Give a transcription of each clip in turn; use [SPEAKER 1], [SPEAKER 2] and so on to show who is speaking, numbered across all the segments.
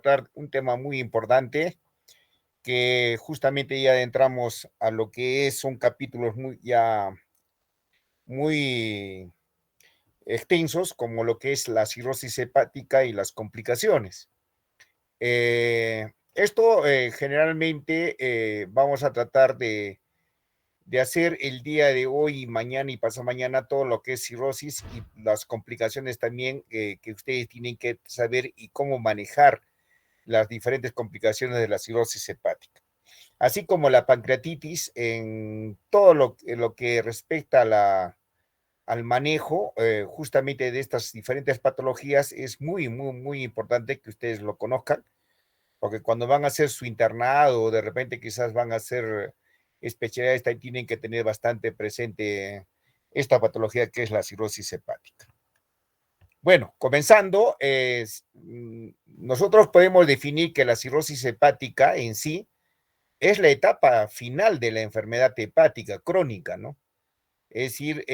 [SPEAKER 1] tratar un tema muy importante que justamente ya entramos a lo que son capítulos muy extensos, como lo que es la cirrosis hepática y las complicaciones. Generalmente vamos a tratar de hacer el día de hoy, mañana y pasado mañana todo lo que es cirrosis y las complicaciones también que ustedes tienen que saber y cómo manejar las diferentes complicaciones de la cirrosis hepática, así como la pancreatitis en todo lo que respecta al manejo justamente de estas diferentes patologías. Es muy importante que ustedes lo conozcan, porque cuando van a hacer su internado o de repente quizás van a hacer especialidades, tienen que tener bastante presente esta patología que es la cirrosis hepática. Bueno, comenzando, nosotros podemos definir que la cirrosis hepática en sí es la etapa final de la enfermedad hepática crónica, ¿no? Es decir,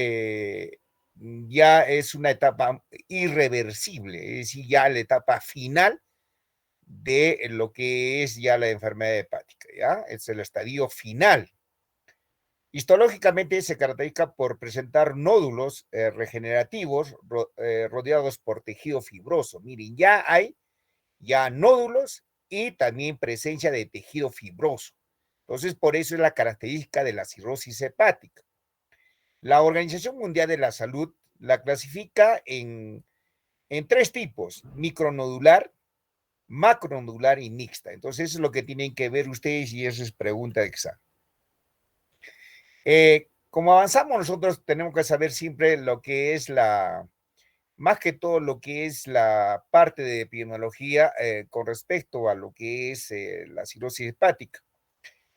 [SPEAKER 1] ya es una etapa irreversible, es decir, ya la etapa final de lo que es ya la enfermedad hepática, ¿ya? Es el estadio final. Histológicamente se caracteriza por presentar nódulos regenerativos rodeados por tejido fibroso. Miren, ya hay nódulos y también presencia de tejido fibroso. Entonces, por eso es la característica de la cirrosis hepática. La Organización Mundial de la Salud la clasifica en tres tipos: micronodular, macronodular y mixta. Entonces, eso es lo que tienen que ver ustedes y eso es pregunta de examen. Como avanzamos, nosotros tenemos que saber siempre lo que es más que todo lo que es la parte de epidemiología con respecto a lo que es la cirrosis hepática.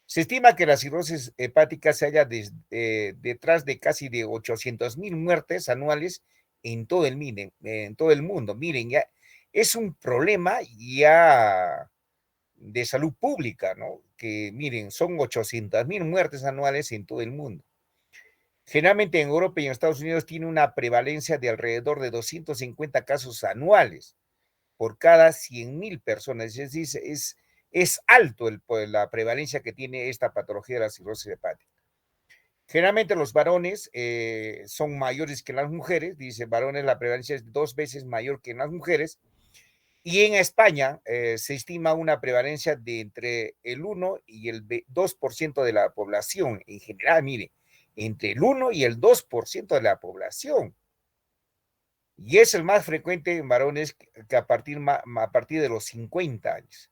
[SPEAKER 1] Se estima que la cirrosis hepática se halla detrás de casi de 800,000 muertes anuales en todo el mundo. Miren, ya es un problema ya de salud pública, ¿no? Que miren, son 800,000 muertes anuales en todo el mundo. Generalmente en Europa y en Estados Unidos tiene una prevalencia de alrededor de 250 casos anuales por cada 100,000 personas. Es decir, es alto la prevalencia que tiene esta patología de la cirrosis hepática. Generalmente los varones son mayores que las mujeres, dice varones la prevalencia es 2 veces mayor que en las mujeres, y en España se estima una prevalencia de entre el 1 y el 2% de la población en general, mire, entre el 1 y el 2% de la población. Y es el más frecuente en varones que a partir de los 50 años.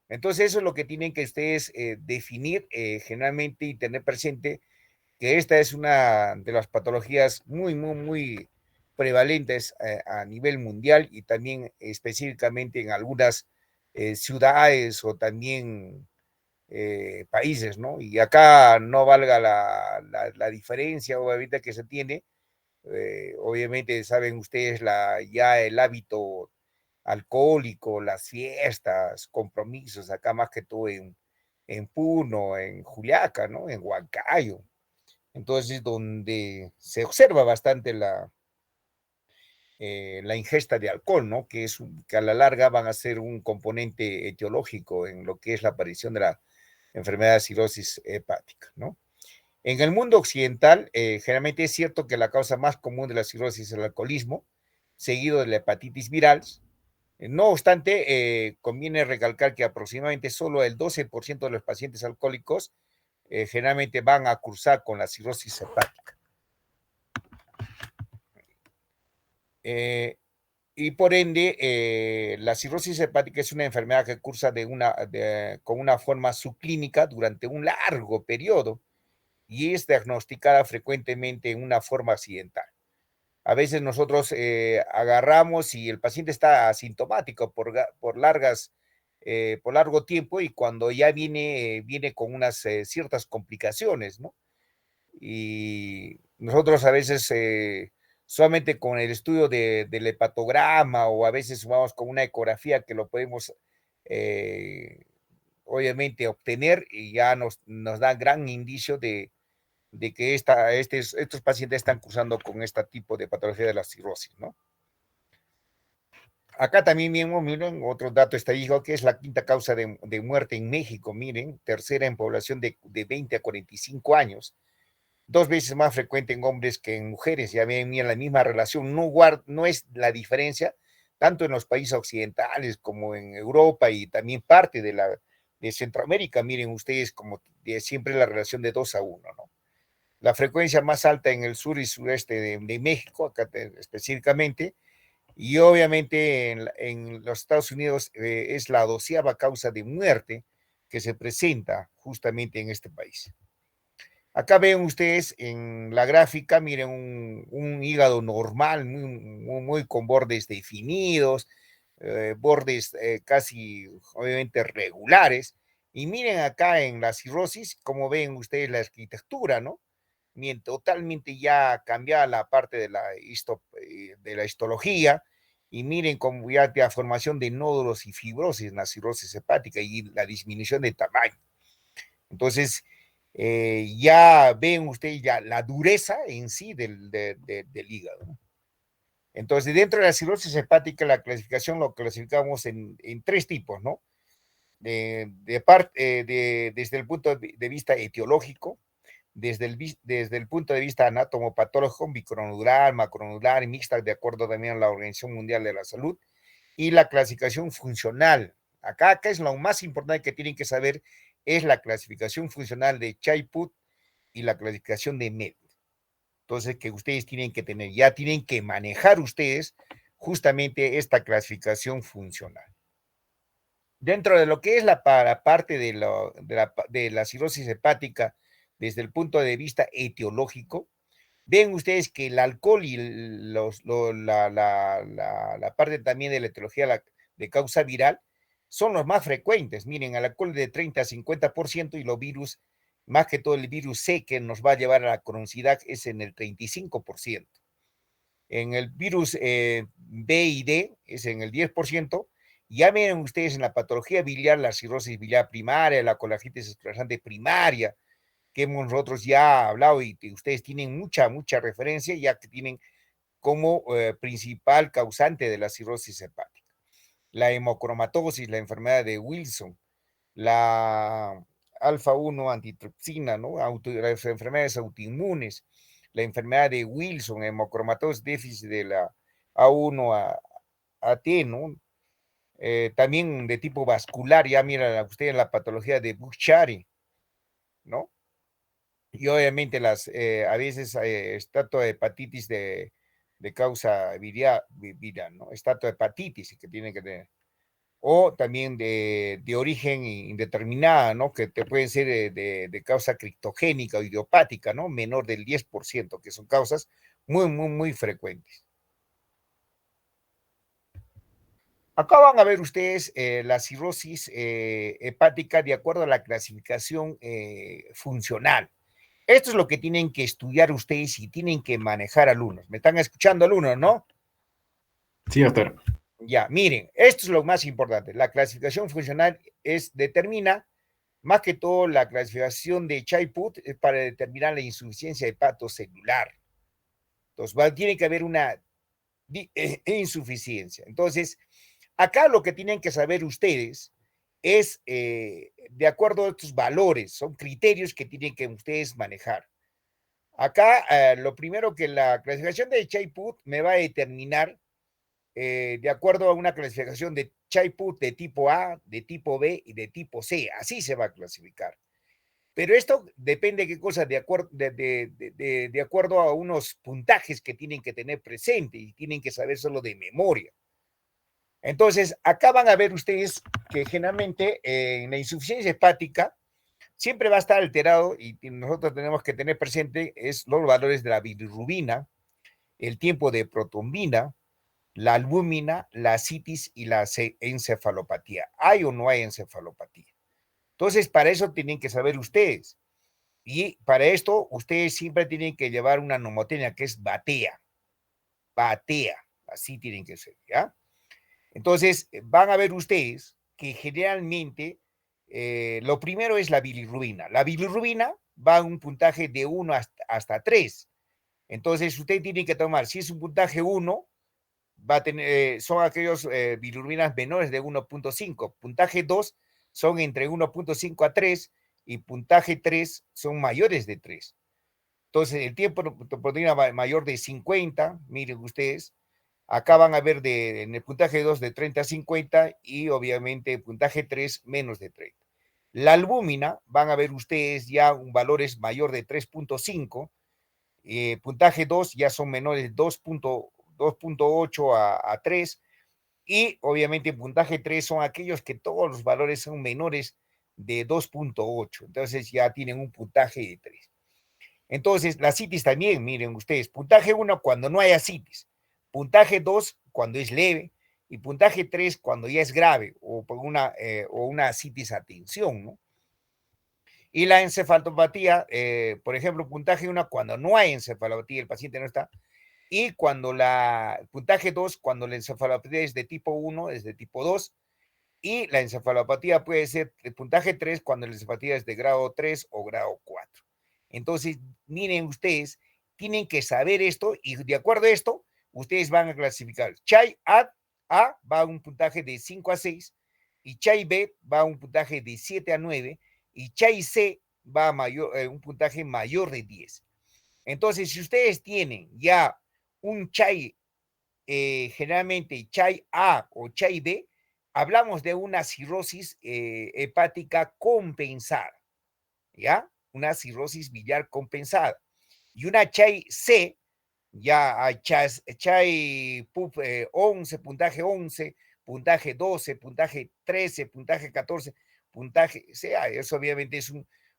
[SPEAKER 1] Entonces, eso es lo que tienen que ustedes definir generalmente y tener presente, que esta es una de las patologías muy prevalentes a nivel mundial y también específicamente en algunas ciudades o también países, ¿no? Y acá no valga la diferencia obviamente que se tiene. Obviamente saben ustedes ya el hábito alcohólico, las fiestas, compromisos, acá más que todo en Puno, en Juliaca, ¿no? En Huancayo. Entonces, donde se observa bastante la ingesta de alcohol, ¿no? Que a la larga van a ser un componente etiológico en lo que es la aparición de la enfermedad de cirrosis hepática, ¿no? En el mundo occidental, generalmente es cierto que la causa más común de la cirrosis es el alcoholismo, seguido de la hepatitis viral. No obstante, conviene recalcar que aproximadamente solo el 12% de los pacientes alcohólicos generalmente van a cursar con la cirrosis hepática. Y por ende, la cirrosis hepática es una enfermedad que cursa con una forma subclínica durante un largo periodo y es diagnosticada frecuentemente en una forma accidental. A veces nosotros agarramos y el paciente está asintomático por largo tiempo y cuando ya viene con unas ciertas complicaciones, ¿no? Y nosotros a veces solamente con el estudio del hepatograma o a veces vamos con una ecografía que lo podemos obviamente obtener y ya nos da gran indicio de que estos pacientes están cursando con este tipo de patología de la cirrosis, ¿no? Acá también miren, otro dato estadístico que es la quinta causa de muerte en México, miren, tercera en población de 20 a 45 años, dos veces más frecuente en hombres que en mujeres. Ya ven, miren, la misma relación, no es la diferencia, tanto en los países occidentales como en Europa y también parte de Centroamérica. Miren ustedes, como siempre, la relación de 2 a 1, ¿no? La frecuencia más alta en el sur y sureste de México, acá específicamente, y obviamente en los Estados Unidos es la 12ª causa de muerte que se presenta justamente en este país. Acá ven ustedes en la gráfica, miren un hígado normal, muy con bordes definidos, bordes casi obviamente regulares. Y miren acá en la cirrosis, como ven ustedes la arquitectura, ¿no? Totalmente ya cambiada la parte de la histología, y miren cómo ya la formación de nódulos y fibrosis en la cirrosis hepática y la disminución de tamaño. Entonces, ya ven ustedes ya la dureza en sí del hígado. Entonces, dentro de la cirrosis hepática, la clasificación lo clasificamos en 3 tipos, ¿no? Desde el punto de vista etiológico, desde el punto de vista anatomopatológico, micronodular, macronodular y mixta, de acuerdo también a la Organización Mundial de la Salud, y la clasificación funcional. Acá es lo más importante que tienen que saber, es la clasificación funcional de Chai-Put y la clasificación de MED. Entonces, que ustedes tienen que tener, ya tienen que manejar ustedes justamente esta clasificación funcional. Dentro de lo que es la parte de la cirrosis hepática, desde el punto de vista etiológico, ven ustedes que el alcohol y la parte también de la etiología de causa viral son los más frecuentes. Miren, el alcohol de 30 a 50% y los virus, más que todo el virus C que nos va a llevar a la cronicidad, es en el 35%. En el virus B y D es en el 10%. Ya miren ustedes en la patología biliar, la cirrosis biliar primaria, la colagitis esclerosante primaria, que hemos nosotros ya hablado y ustedes tienen mucha referencia, ya que tienen como principal causante de la cirrosis hepática. La hemocromatosis, la enfermedad de Wilson, la alfa-1 antitrypsina, ¿no? Las enfermedades autoinmunes, la enfermedad de Wilson, hemocromatosis, déficit de la A1 a T, ¿no? También de tipo vascular, ya miran ustedes la patología de Buch-Chiari, ¿no? Y obviamente a veces estatohepatitis de causa viral, ¿no? Estatohepatitis que tiene que tener. O también de origen indeterminada, ¿no? Que te pueden ser de causa criptogénica o idiopática, ¿no? Menor del 10%, que son causas muy frecuentes. Acá van a ver ustedes la cirrosis hepática de acuerdo a la clasificación funcional. Esto es lo que tienen que estudiar ustedes y tienen que manejar alumnos. ¿Me están escuchando alumnos, no?
[SPEAKER 2] Sí, doctor.
[SPEAKER 1] Ya, miren, esto es lo más importante. La clasificación funcional determina más que todo la clasificación de Chai-Put para determinar la insuficiencia hepatocelular. Entonces, tiene que haber una insuficiencia. Entonces, acá lo que tienen que saber ustedes es, de acuerdo a estos valores, son criterios que tienen que ustedes manejar. Acá, lo primero que la clasificación de Chai-Put me va a determinar, de acuerdo a una clasificación de Chai-Put de tipo A, de tipo B y de tipo C. Así se va a clasificar. Pero esto depende de qué cosa, de acuerdo a unos puntajes que tienen que tener presente y tienen que saber solo de memoria. Entonces, acá van a ver ustedes que generalmente en la insuficiencia hepática siempre va a estar alterado y nosotros tenemos que tener presente es los valores de la bilirrubina, el tiempo de protombina, la albúmina, la citis y la encefalopatía. ¿Hay o no hay encefalopatía? Entonces, para eso tienen que saber ustedes. Y para esto, ustedes siempre tienen que llevar una nomotenia que es batea. Batea. Así tienen que ser, ¿ya? Entonces, van a ver ustedes que generalmente lo primero es la bilirrubina. La bilirrubina va a un puntaje de 1 hasta 3. Entonces, usted tiene que tomar, si es un puntaje 1, va a tener, son aquellos bilirrubinas menores de 1.5. Puntaje 2 son entre 1.5 a 3 y puntaje 3 son mayores de 3. Entonces, el tiempo de proteína mayor de 50, miren ustedes, acá van a ver en el puntaje 2 de 30 a 50 y obviamente puntaje 3 menos de 30. La albúmina, van a ver ustedes ya un valores mayor de 3.5, puntaje 2 ya son menores de 2.8 a 3 y obviamente puntaje 3 son aquellos que todos los valores son menores de 2.8, entonces ya tienen un puntaje de 3. Entonces, la citis también, miren ustedes, puntaje 1 cuando no haya citis, puntaje 2 cuando es leve y puntaje 3 cuando ya es grave o una citis a tensión, ¿no? Y la encefalopatía, por ejemplo, puntaje 1 cuando no hay encefalopatía, el paciente no está, y cuando puntaje 2 cuando la encefalopatía es de tipo 1, es de tipo 2, y la encefalopatía puede ser de puntaje 3 cuando la encefalopatía es de grado 3 o grado 4. Entonces, miren ustedes, tienen que saber esto y de acuerdo a esto, ustedes van a clasificar. Chai A va a un puntaje de 5 a 6 y Chai B va a un puntaje de 7 a 9 y Chai C va a un puntaje mayor de 10. Entonces, si ustedes tienen ya un Chai, generalmente Chai A o Chai B, hablamos de una cirrosis hepática compensada, ¿ya? Una cirrosis biliar compensada. Y una Chai C, ya hay Chai PUP 11, puntaje 11, puntaje 12, puntaje 13, puntaje 14, puntaje, sea, eso obviamente es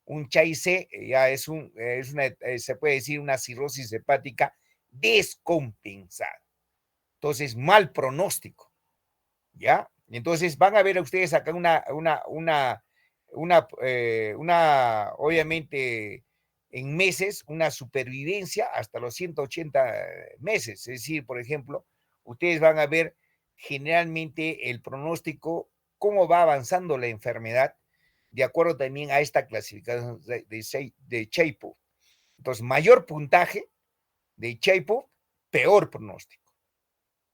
[SPEAKER 1] un Chai C, ya es se puede decir una cirrosis hepática descompensada. Entonces, mal pronóstico, ¿ya? Entonces, van a ver a ustedes acá obviamente, en meses, una supervivencia hasta los 180 meses. Es decir, por ejemplo, ustedes van a ver generalmente el pronóstico, cómo va avanzando la enfermedad, de acuerdo también a esta clasificación de Chaipo. Entonces, mayor puntaje de Chaipo, peor pronóstico,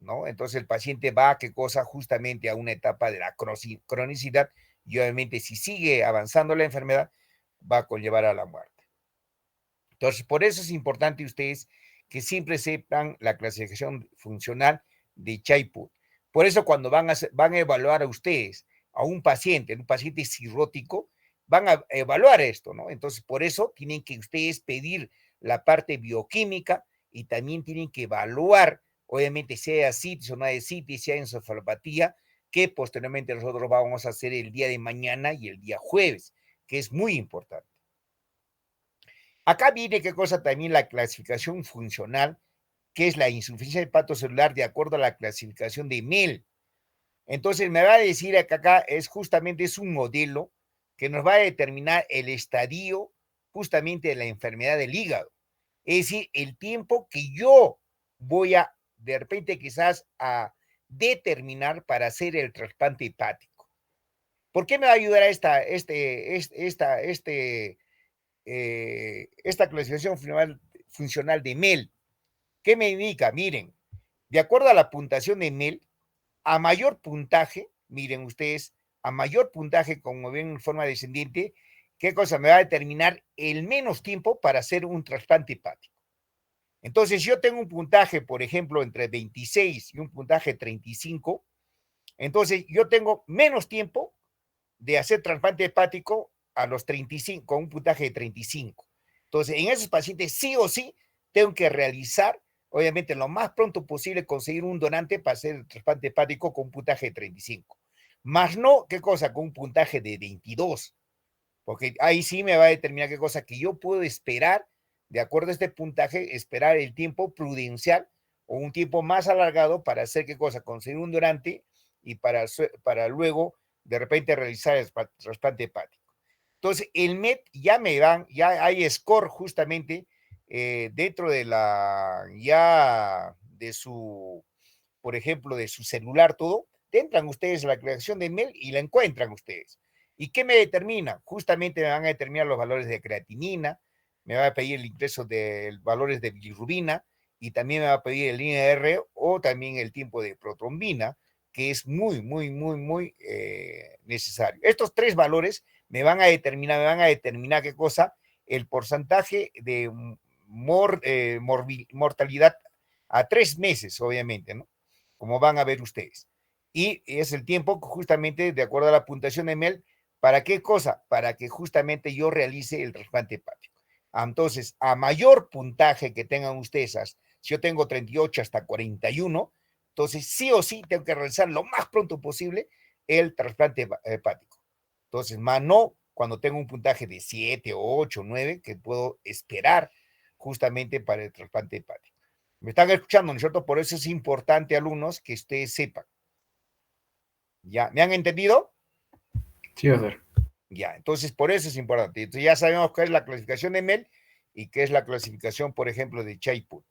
[SPEAKER 1] ¿no? Entonces el paciente va, ¿qué cosa? Justamente a una etapa de la cronicidad y obviamente si sigue avanzando la enfermedad, va a conllevar a la muerte. Entonces, por eso es importante ustedes que siempre sepan la clasificación funcional de Chaipu. Por eso cuando van a evaluar a ustedes a un paciente cirrótico, van a evaluar esto, ¿no? Entonces, por eso tienen que ustedes pedir la parte bioquímica y también tienen que evaluar, obviamente, sea citis o no hay citis, sea encefalopatía, que posteriormente nosotros vamos a hacer el día de mañana y el día jueves, que es muy importante. Acá viene qué cosa también la clasificación funcional, que es la insuficiencia hepatocelular de acuerdo a la clasificación de MEL. Entonces me va a decir que acá es un modelo que nos va a determinar el estadio justamente de la enfermedad del hígado. Es decir, el tiempo que yo voy a, de repente quizás, a determinar para hacer el trasplante hepático. ¿Por qué me va a ayudar a esta clasificación funcional de MEL? ¿Qué me indica? Miren, de acuerdo a la puntuación de MEL, a mayor puntaje, miren ustedes, a mayor puntaje, como ven en forma descendiente, ¿qué cosa? Me va a determinar el menos tiempo para hacer un trasplante hepático. Entonces, yo tengo un puntaje, por ejemplo, entre 26 y un puntaje 35, entonces yo tengo menos tiempo de hacer trasplante hepático a los 35, con un puntaje de 35. Entonces, en esos pacientes sí o sí tengo que realizar, obviamente, lo más pronto posible conseguir un donante para hacer el trasplante hepático con un puntaje de 35. Más no, ¿qué cosa? Con un puntaje de 22. Porque ahí sí me va a determinar qué cosa que yo puedo esperar, de acuerdo a este puntaje, esperar el tiempo prudencial o un tiempo más alargado para hacer qué cosa, conseguir un donante y para luego de repente realizar el trasplante hepático. Entonces, el MET ya hay score justamente dentro de por ejemplo, de su celular, todo, entran ustedes a la creación de MET y la encuentran ustedes. ¿Y qué me determina? Justamente me van a determinar los valores de creatinina, me va a pedir el ingreso de valores de bilirrubina y también me va a pedir el INR o también el tiempo de protrombina, que es muy, muy, muy, muy necesario. Estos tres valores me van a determinar qué cosa, el porcentaje de mortalidad a 3 meses, obviamente, ¿no? Como van a ver ustedes. Y es el tiempo justamente de acuerdo a la puntuación de Mel. ¿Para qué cosa? Para que justamente yo realice el trasplante hepático. Entonces, a mayor puntaje que tengan ustedes, si yo tengo 38 hasta 41, entonces sí o sí tengo que realizar lo más pronto posible el trasplante hepático. Entonces, más no cuando tengo un puntaje de 7, 8, 9, que puedo esperar justamente para el trasplante hepático. Me están escuchando, ¿no es cierto? Por eso es importante, alumnos, que ustedes sepan. ¿Ya? ¿Me han entendido?
[SPEAKER 2] Sí, doctor.
[SPEAKER 1] Ya, entonces por eso es importante. Entonces ya sabemos qué es la clasificación de Mel y qué es la clasificación, por ejemplo, de Chaipu.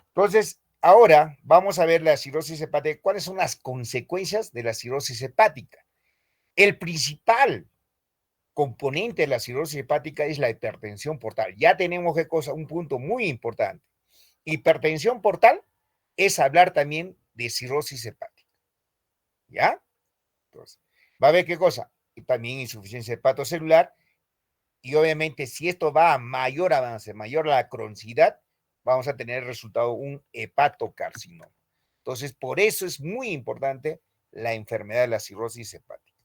[SPEAKER 1] Entonces, ahora vamos a ver la cirrosis hepática. ¿Cuáles son las consecuencias de la cirrosis hepática? El principal componente de la cirrosis hepática es la hipertensión portal. Ya tenemos qué cosa, un punto muy importante. Hipertensión portal es hablar también de cirrosis hepática. ¿Ya? Entonces, va a haber qué cosa, y también insuficiencia hepatocelular, y obviamente si esto va a mayor avance, mayor la cronicidad, vamos a tener resultado un hepatocarcinoma. Entonces, por eso es muy importante la enfermedad de la cirrosis hepática.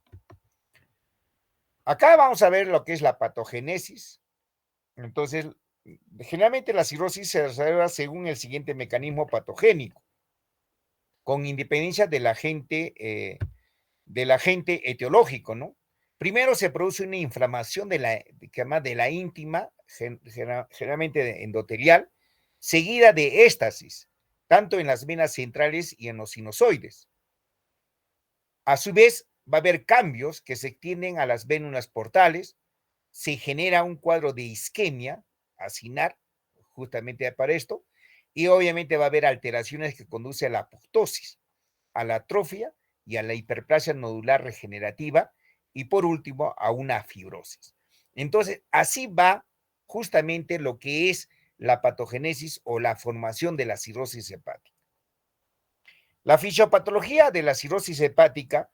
[SPEAKER 1] Acá vamos a ver lo que es la patogénesis. Entonces, generalmente la cirrosis se desarrolla según el siguiente mecanismo patogénico, con independencia del agente etiológico, ¿no? Primero se produce una inflamación de la íntima, generalmente endotelial, seguida de éstasis, tanto en las venas centrales y en los sinusoides. A su vez, va a haber cambios que se extienden a las vénulas portales, se genera un cuadro de isquemia, acinar, justamente para esto, y obviamente va a haber alteraciones que conducen a la apoptosis, a la atrofia y a la hiperplasia nodular regenerativa y por último a una fibrosis. Entonces, así va justamente lo que es la patogénesis o la formación de la cirrosis hepática. La fisiopatología de la cirrosis hepática,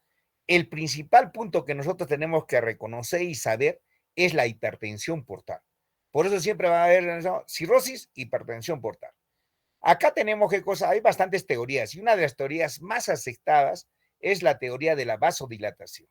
[SPEAKER 1] el principal punto que nosotros tenemos que reconocer y saber es la hipertensión portal. Por eso siempre va a haber cirrosis, hipertensión portal. Acá tenemos qué cosa, hay bastantes teorías y una de las teorías más aceptadas es la teoría de la vasodilatación.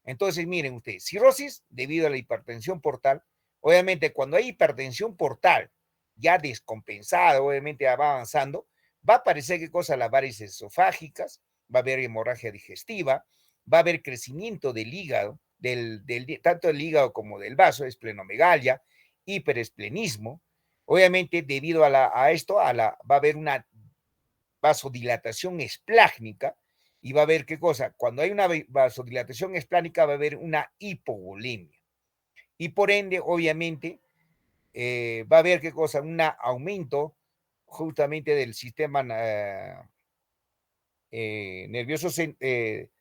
[SPEAKER 1] Entonces, miren ustedes, cirrosis debido a la hipertensión portal, obviamente cuando hay hipertensión portal ya descompensada, obviamente va avanzando, va a aparecer qué cosa, las varices esofágicas, va a haber hemorragia digestiva, va a haber crecimiento del hígado, tanto del hígado como del vaso, esplenomegalia, hiperesplenismo. Obviamente, debido a esto, va a haber una vasodilatación esplácnica y va a haber qué cosa, cuando hay una vasodilatación esplánica va a haber una hipovolemia y por ende, obviamente, va a haber qué cosa, un aumento justamente del sistema nervioso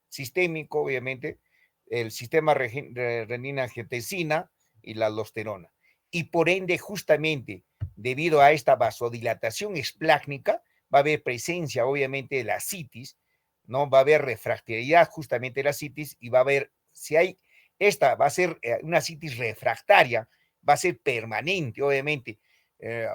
[SPEAKER 1] sistémico, obviamente, el sistema renina-angiotensina y la aldosterona. Y por ende, justamente, debido a esta vasodilatación esplácnica, va a haber presencia, obviamente, de la citis, ¿no? Va a haber refractariedad justamente de la citis y va a haber, si hay, esta va a ser una citis refractaria, va a ser permanente, obviamente.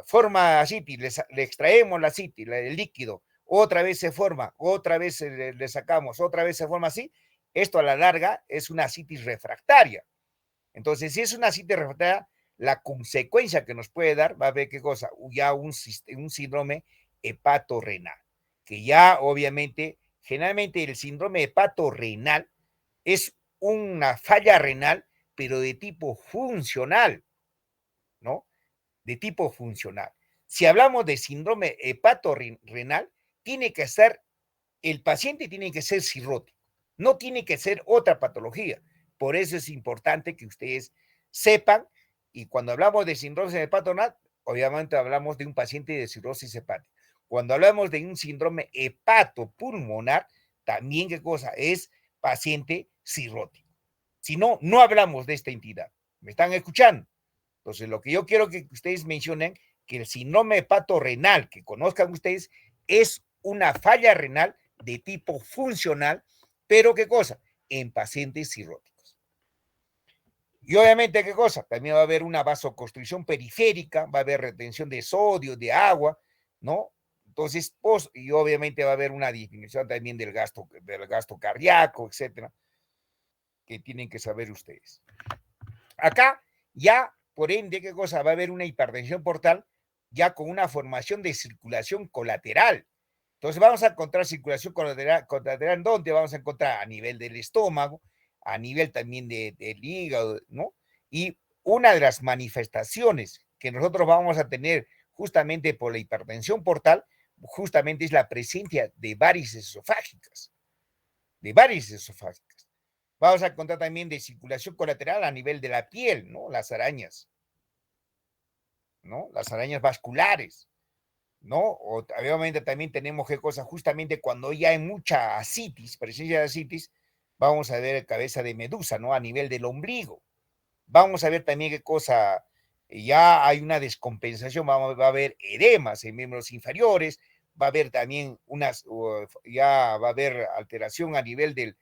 [SPEAKER 1] Forma citis, le extraemos la citis, el líquido, otra vez se forma, otra vez le sacamos, otra vez se forma así. Esto a la larga es una citis refractaria. Entonces, si es una citis refractaria, la consecuencia que nos puede dar va a haber qué cosa, ya un síndrome hepatorrenal, que ya obviamente, generalmente el síndrome hepatorrenal es una falla renal, pero de tipo funcional, ¿no? De tipo funcional. Si hablamos de síndrome hepatorrenal, tiene que ser, el paciente tiene que ser cirrótico, no tiene que ser otra patología. Por eso es importante que ustedes sepan, y cuando hablamos de síndrome hepatorenal, obviamente hablamos de un paciente de cirrosis hepática. Cuando hablamos de un síndrome hepatopulmonar, también qué cosa es paciente cirrótico. Si no, no hablamos de esta entidad. ¿Me están escuchando? Entonces, lo que yo quiero que ustedes mencionen que el síndrome hepatorrenal que conozcan ustedes es una falla renal de tipo funcional, pero ¿qué cosa? En pacientes cirróticos. Y obviamente, ¿qué cosa? También va a haber una vasoconstricción periférica, va a haber retención de sodio, de agua, ¿no? Entonces, pues, y obviamente va a haber una disminución también del gasto cardíaco, etcétera, que tienen que saber ustedes. Acá ya, por ende, ¿qué cosa? Va a haber una hipertensión portal ya con una formación de circulación colateral. Entonces vamos a encontrar circulación colateral ¿dónde? Vamos a encontrar a nivel del estómago, a nivel también del hígado, ¿no? Y una de las manifestaciones que nosotros vamos a tener justamente por la hipertensión portal, justamente es la presencia de varices esofágicas, Vamos a encontrar también de circulación colateral a nivel de la piel, ¿no? Las arañas, ¿no? Las arañas vasculares, ¿no? O obviamente también tenemos qué cosa, justamente cuando ya hay mucha ascitis, presencia de ascitis, vamos a ver cabeza de medusa, ¿no? A nivel del ombligo. Vamos a ver también qué cosa, ya hay una descompensación, va a haber edemas en miembros inferiores, va a haber también ya va a haber alteración a nivel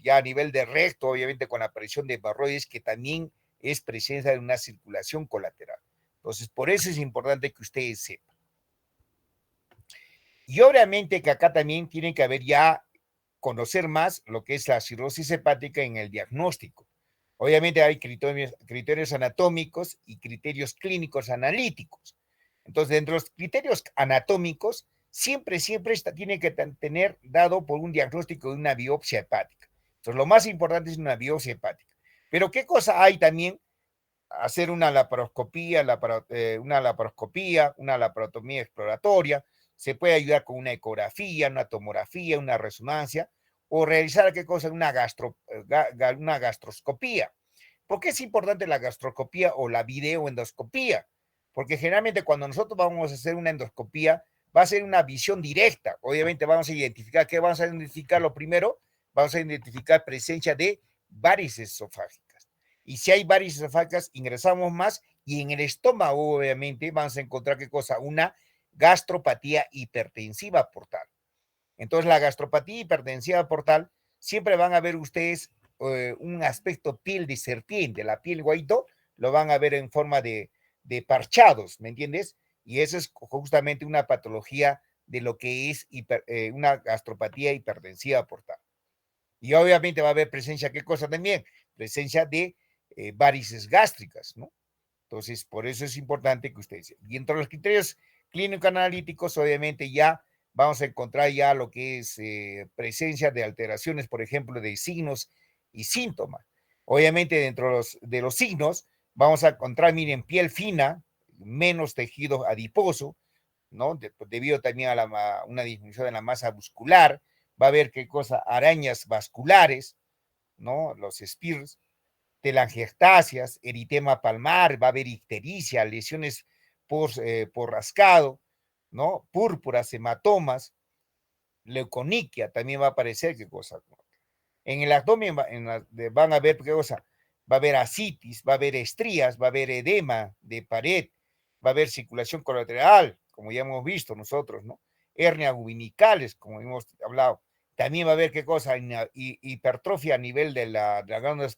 [SPEAKER 1] ya a nivel de recto, obviamente con la aparición de hemorroides, que también es presencia de una circulación colateral. Entonces, por eso es importante que ustedes sepan. Y obviamente que acá también tienen que haber ya conocer más lo que es la cirrosis hepática en el diagnóstico. Obviamente hay criterios anatómicos y criterios clínicos analíticos. Entonces, dentro de los criterios anatómicos, siempre tiene que tener dado por un diagnóstico de una biopsia hepática. Entonces, lo más importante es una biopsia hepática. Pero, ¿qué cosa hay también? Hacer una laparoscopía, una laparotomía exploratoria, se puede ayudar con una ecografía, una tomografía, una resonancia, o realizar qué cosa, una gastroscopía. ¿Por qué es importante la gastroscopía o la videoendoscopía? Porque generalmente cuando nosotros vamos a hacer una endoscopía, va a ser una visión directa. Obviamente vamos a identificar, ¿qué vamos a identificar lo primero? Vamos a identificar presencia de varices esofágicas. Y si hay varices esofágicas, ingresamos más y en el estómago, obviamente, vamos a encontrar qué cosa, una gastropatía hipertensiva portal. Entonces, la gastropatía hipertensiva portal, siempre van a ver ustedes un aspecto piel de serpiente, la piel guaito, lo van a ver en forma de parchados, ¿me entiendes? Y eso es justamente una patología de lo que es una gastropatía hipertensiva portal. Y obviamente va a haber presencia, ¿qué cosa también? Presencia de varices gástricas, ¿no? Entonces, por eso es importante que ustedes. Y entre los criterios clínico-analíticos, obviamente ya vamos a encontrar ya lo que es presencia de alteraciones, por ejemplo, de signos y síntomas. Obviamente, dentro de los signos, vamos a encontrar, miren, piel fina, menos tejido adiposo, ¿no? Debido también a una disminución de la masa muscular, va a haber, ¿qué cosa? Arañas vasculares, ¿no? Los spears, telangiectasias, eritema palmar, va a haber ictericia, lesiones por rascado, ¿no? Púrpuras, hematomas, leuconiquia, también va a aparecer, ¿qué cosa? En el abdomen van a ver, ¿qué cosa? Va a haber ascitis, va a haber estrías, va a haber edema de pared, va a haber circulación colateral, como ya hemos visto nosotros, ¿no? Hernias umbilicales, como hemos hablado. También va a haber, ¿qué cosa? Hipertrofia a nivel de las glándulas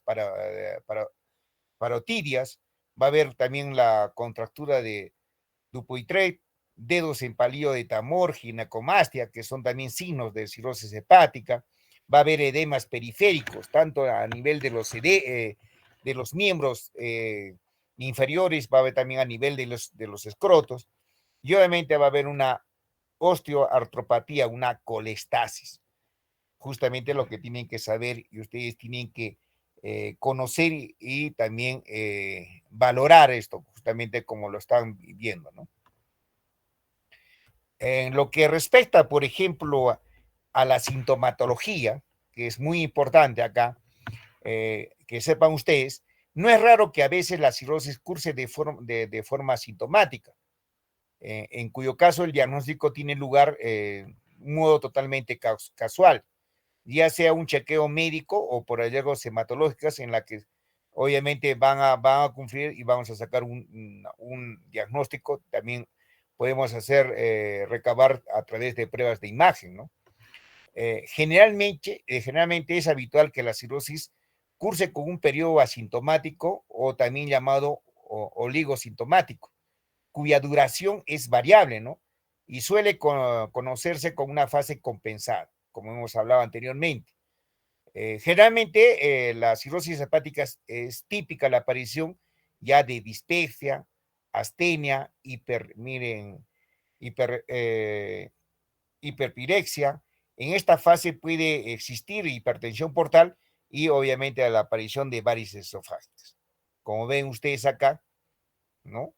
[SPEAKER 1] parotidias, va a haber también la contractura de Dupuytren, dedos en palillo de Tamor, ginecomastia, que son también signos de cirrosis hepática, va a haber edemas periféricos, tanto a nivel de los miembros inferiores, va a haber también a nivel de los escrotos, y obviamente va a haber una osteoartropatía, una colestasis. Justamente lo que tienen que saber y ustedes tienen que conocer y también valorar esto, justamente como lo están viendo, ¿no? En lo que respecta, por ejemplo, a la sintomatología, que es muy importante acá, que sepan ustedes, no es raro que a veces la cirrosis curse de forma sintomática, en cuyo caso el diagnóstico tiene lugar un modo totalmente casual, ya sea un chequeo médico o por hallazgos hematológicos en la que obviamente van a cumplir y vamos a sacar un diagnóstico. También podemos recabar a través de pruebas de imagen, ¿no? Generalmente es habitual que la cirrosis curse con un periodo asintomático o también llamado oligosintomático, cuya duración es variable, ¿no? Y suele conocerse con una fase compensada, como hemos hablado anteriormente. Generalmente la cirrosis hepática es típica la aparición ya de dispepsia, astenia, hiperpirexia. En esta fase puede existir hipertensión portal y obviamente la aparición de varices esofágicas. Como ven ustedes acá, ¿no?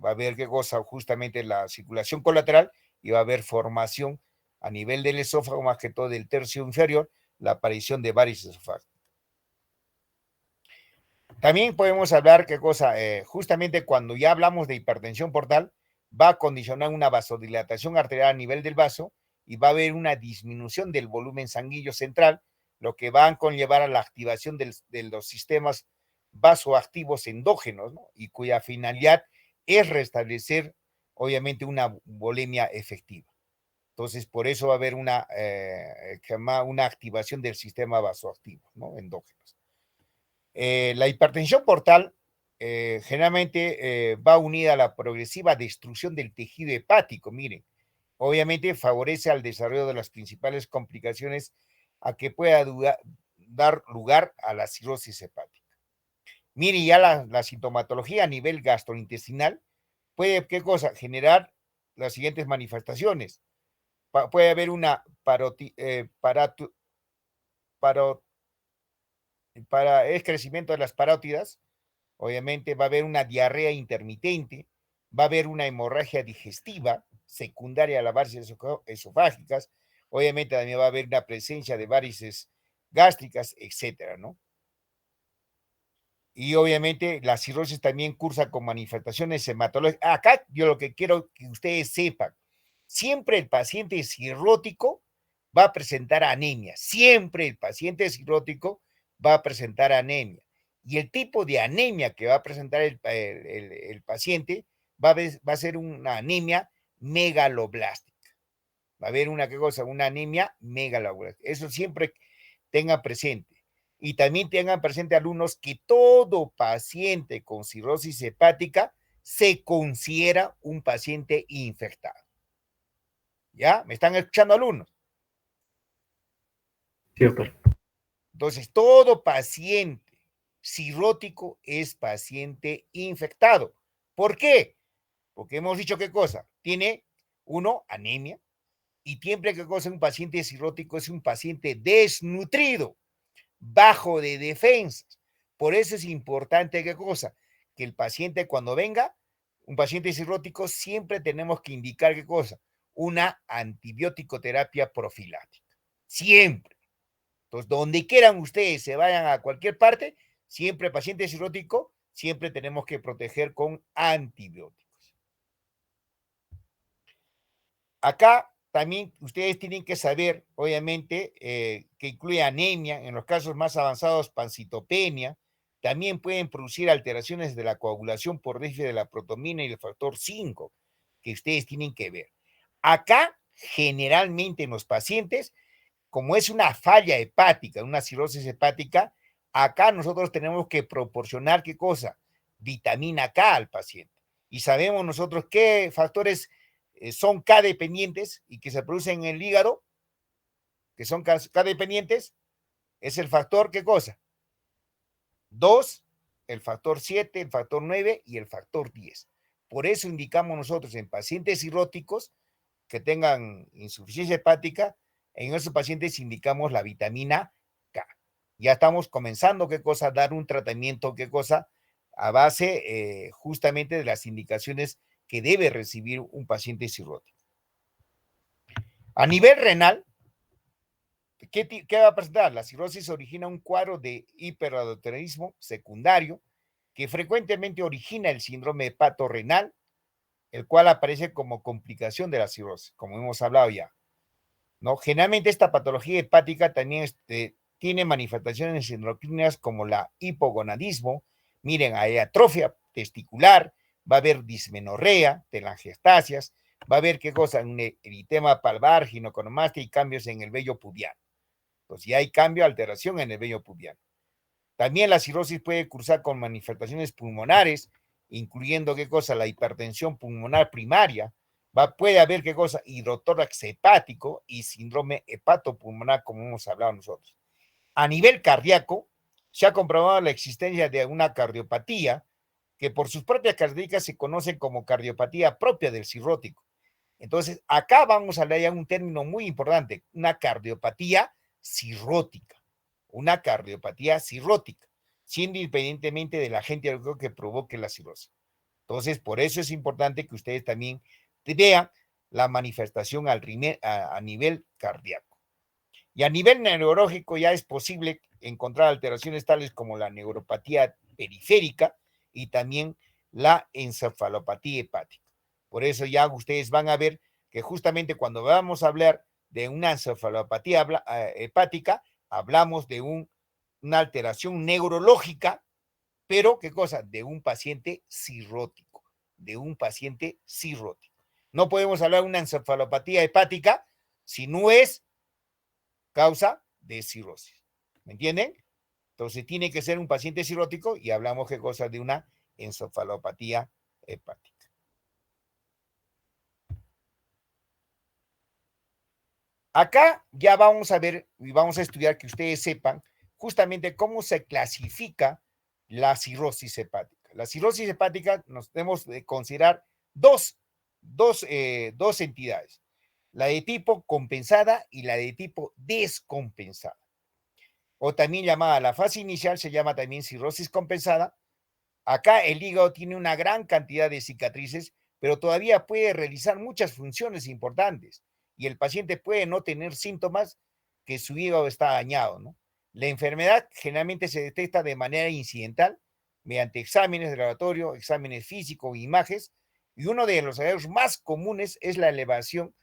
[SPEAKER 1] Va a haber qué cosa, justamente la circulación colateral y va a haber formación a nivel del esófago, más que todo del tercio inferior, la aparición de varices esofágicas. También podemos hablar qué cosa, justamente cuando ya hablamos de hipertensión portal, va a condicionar una vasodilatación arterial a nivel del vaso y va a haber una disminución del volumen sanguíneo central, lo que va a conllevar a la activación de los sistemas vasoactivos endógenos, ¿no? Y cuya finalidad es restablecer, obviamente, una volemia efectiva. Entonces, por eso va a haber una activación del sistema vasoactivo, ¿no? Endógenos. La hipertensión portal generalmente va unida a la progresiva destrucción del tejido hepático. Miren, obviamente favorece al desarrollo de las principales complicaciones a que pueda dar lugar a la cirrosis hepática. Mire, ya la sintomatología a nivel gastrointestinal puede, ¿qué cosa? Generar las siguientes manifestaciones. Puede haber una es crecimiento de las parótidas, obviamente va a haber una diarrea intermitente, va a haber una hemorragia digestiva secundaria a las varices esofágicas, obviamente también va a haber una presencia de varices gástricas, etcétera, ¿no? Y obviamente la cirrosis también cursa con manifestaciones hematológicas. Acá yo lo que quiero que ustedes sepan, siempre el paciente cirrótico va a presentar anemia, siempre el paciente cirrótico va a presentar anemia. Y el tipo de anemia que va a presentar el paciente va a ser una anemia megaloblástica. Va a haber una anemia megaloblástica. Eso siempre tengan presente. Y también tengan presente, alumnos, que todo paciente con cirrosis hepática se considera un paciente infectado. ¿Ya? ¿Me están escuchando, alumnos?
[SPEAKER 2] Sí, doctor.
[SPEAKER 1] Entonces, todo paciente cirrótico es paciente infectado. ¿Por qué? Porque hemos dicho qué cosa. Tiene, uno, anemia. Y siempre que cosa un paciente cirrótico es un paciente desnutrido, bajo de defensas. Por eso es importante, ¿qué cosa? Que el paciente cuando venga, un paciente cirrótico, siempre tenemos que indicar, ¿qué cosa? Una antibiótico terapia profiláctica. Siempre. Entonces, donde quieran ustedes, se vayan a cualquier parte, siempre paciente cirrótico, siempre tenemos que proteger con antibióticos. Acá también ustedes tienen que saber, obviamente, que incluye anemia, en los casos más avanzados, pancitopenia, también pueden producir alteraciones de la coagulación por déficit de la protomina y el factor 5, que ustedes tienen que ver. Acá, generalmente en los pacientes, como es una falla hepática, una cirrosis hepática, acá nosotros tenemos que proporcionar, ¿qué cosa? Vitamina K al paciente. Y sabemos nosotros qué factores son K dependientes y que se producen en el hígado, que son K dependientes, es el factor, ¿qué cosa? 2, el factor 7, el factor 9 y el factor 10. Por eso indicamos nosotros en pacientes cirróticos que tengan insuficiencia hepática, en esos pacientes indicamos la vitamina K. Ya estamos comenzando, ¿qué cosa? Dar un tratamiento, ¿qué cosa? A base justamente de las indicaciones que debe recibir un paciente cirrótico. A nivel renal, ¿qué va a presentar? La cirrosis origina un cuadro de hiperaldosteronismo secundario que frecuentemente origina el síndrome hepatorrenal, el cual aparece como complicación de la cirrosis, como hemos hablado ya, ¿no? Generalmente esta patología hepática también tiene manifestaciones endocrinas como la hipogonadismo, miren, hay atrofia testicular, va a haber dismenorrea, telangiectasias, va a haber qué cosa, un eritema palvar, ginecomastia y cambios en el vello pubiano. Entonces ya hay cambio, alteración en el vello pubiano. También la cirrosis puede cursar con manifestaciones pulmonares, incluyendo qué cosa, la hipertensión pulmonar primaria, puede haber qué cosa, hidrotórax hepático y síndrome hepatopulmonar, como hemos hablado nosotros. A nivel cardíaco, se ha comprobado la existencia de una cardiopatía que por sus propias características se conoce como cardiopatía propia del cirrótico. Entonces, acá vamos a hablar ya un término muy importante, una cardiopatía cirrótica, una cardiopatía cirrótica, siendo independientemente del agente que provoque la cirrosis. Entonces, por eso es importante que ustedes también vean la manifestación a nivel cardíaco. Y a nivel neurológico ya es posible encontrar alteraciones tales como la neuropatía periférica y también la encefalopatía hepática. Por eso ya ustedes van a ver que justamente cuando vamos a hablar de una encefalopatía hepática, hablamos de una alteración neurológica, pero ¿qué cosa? De un paciente cirrótico, de un paciente cirrótico. No podemos hablar de una encefalopatía hepática si no es causa de cirrosis. ¿Me entienden? Entonces tiene que ser un paciente cirrótico y hablamos qué cosa de una encefalopatía hepática. Acá ya vamos a ver y vamos a estudiar que ustedes sepan justamente cómo se clasifica la cirrosis hepática. La cirrosis hepática nos debemos de considerar dos entidades, la de tipo compensada y la de tipo descompensada. O también llamada la fase inicial, se llama también cirrosis compensada. Acá el hígado tiene una gran cantidad de cicatrices, pero todavía puede realizar muchas funciones importantes y el paciente puede no tener síntomas que su hígado está dañado, ¿no? La enfermedad generalmente se detecta de manera incidental mediante exámenes de laboratorio, exámenes físicos, imágenes, y uno de los hallazgos más comunes es la elevación,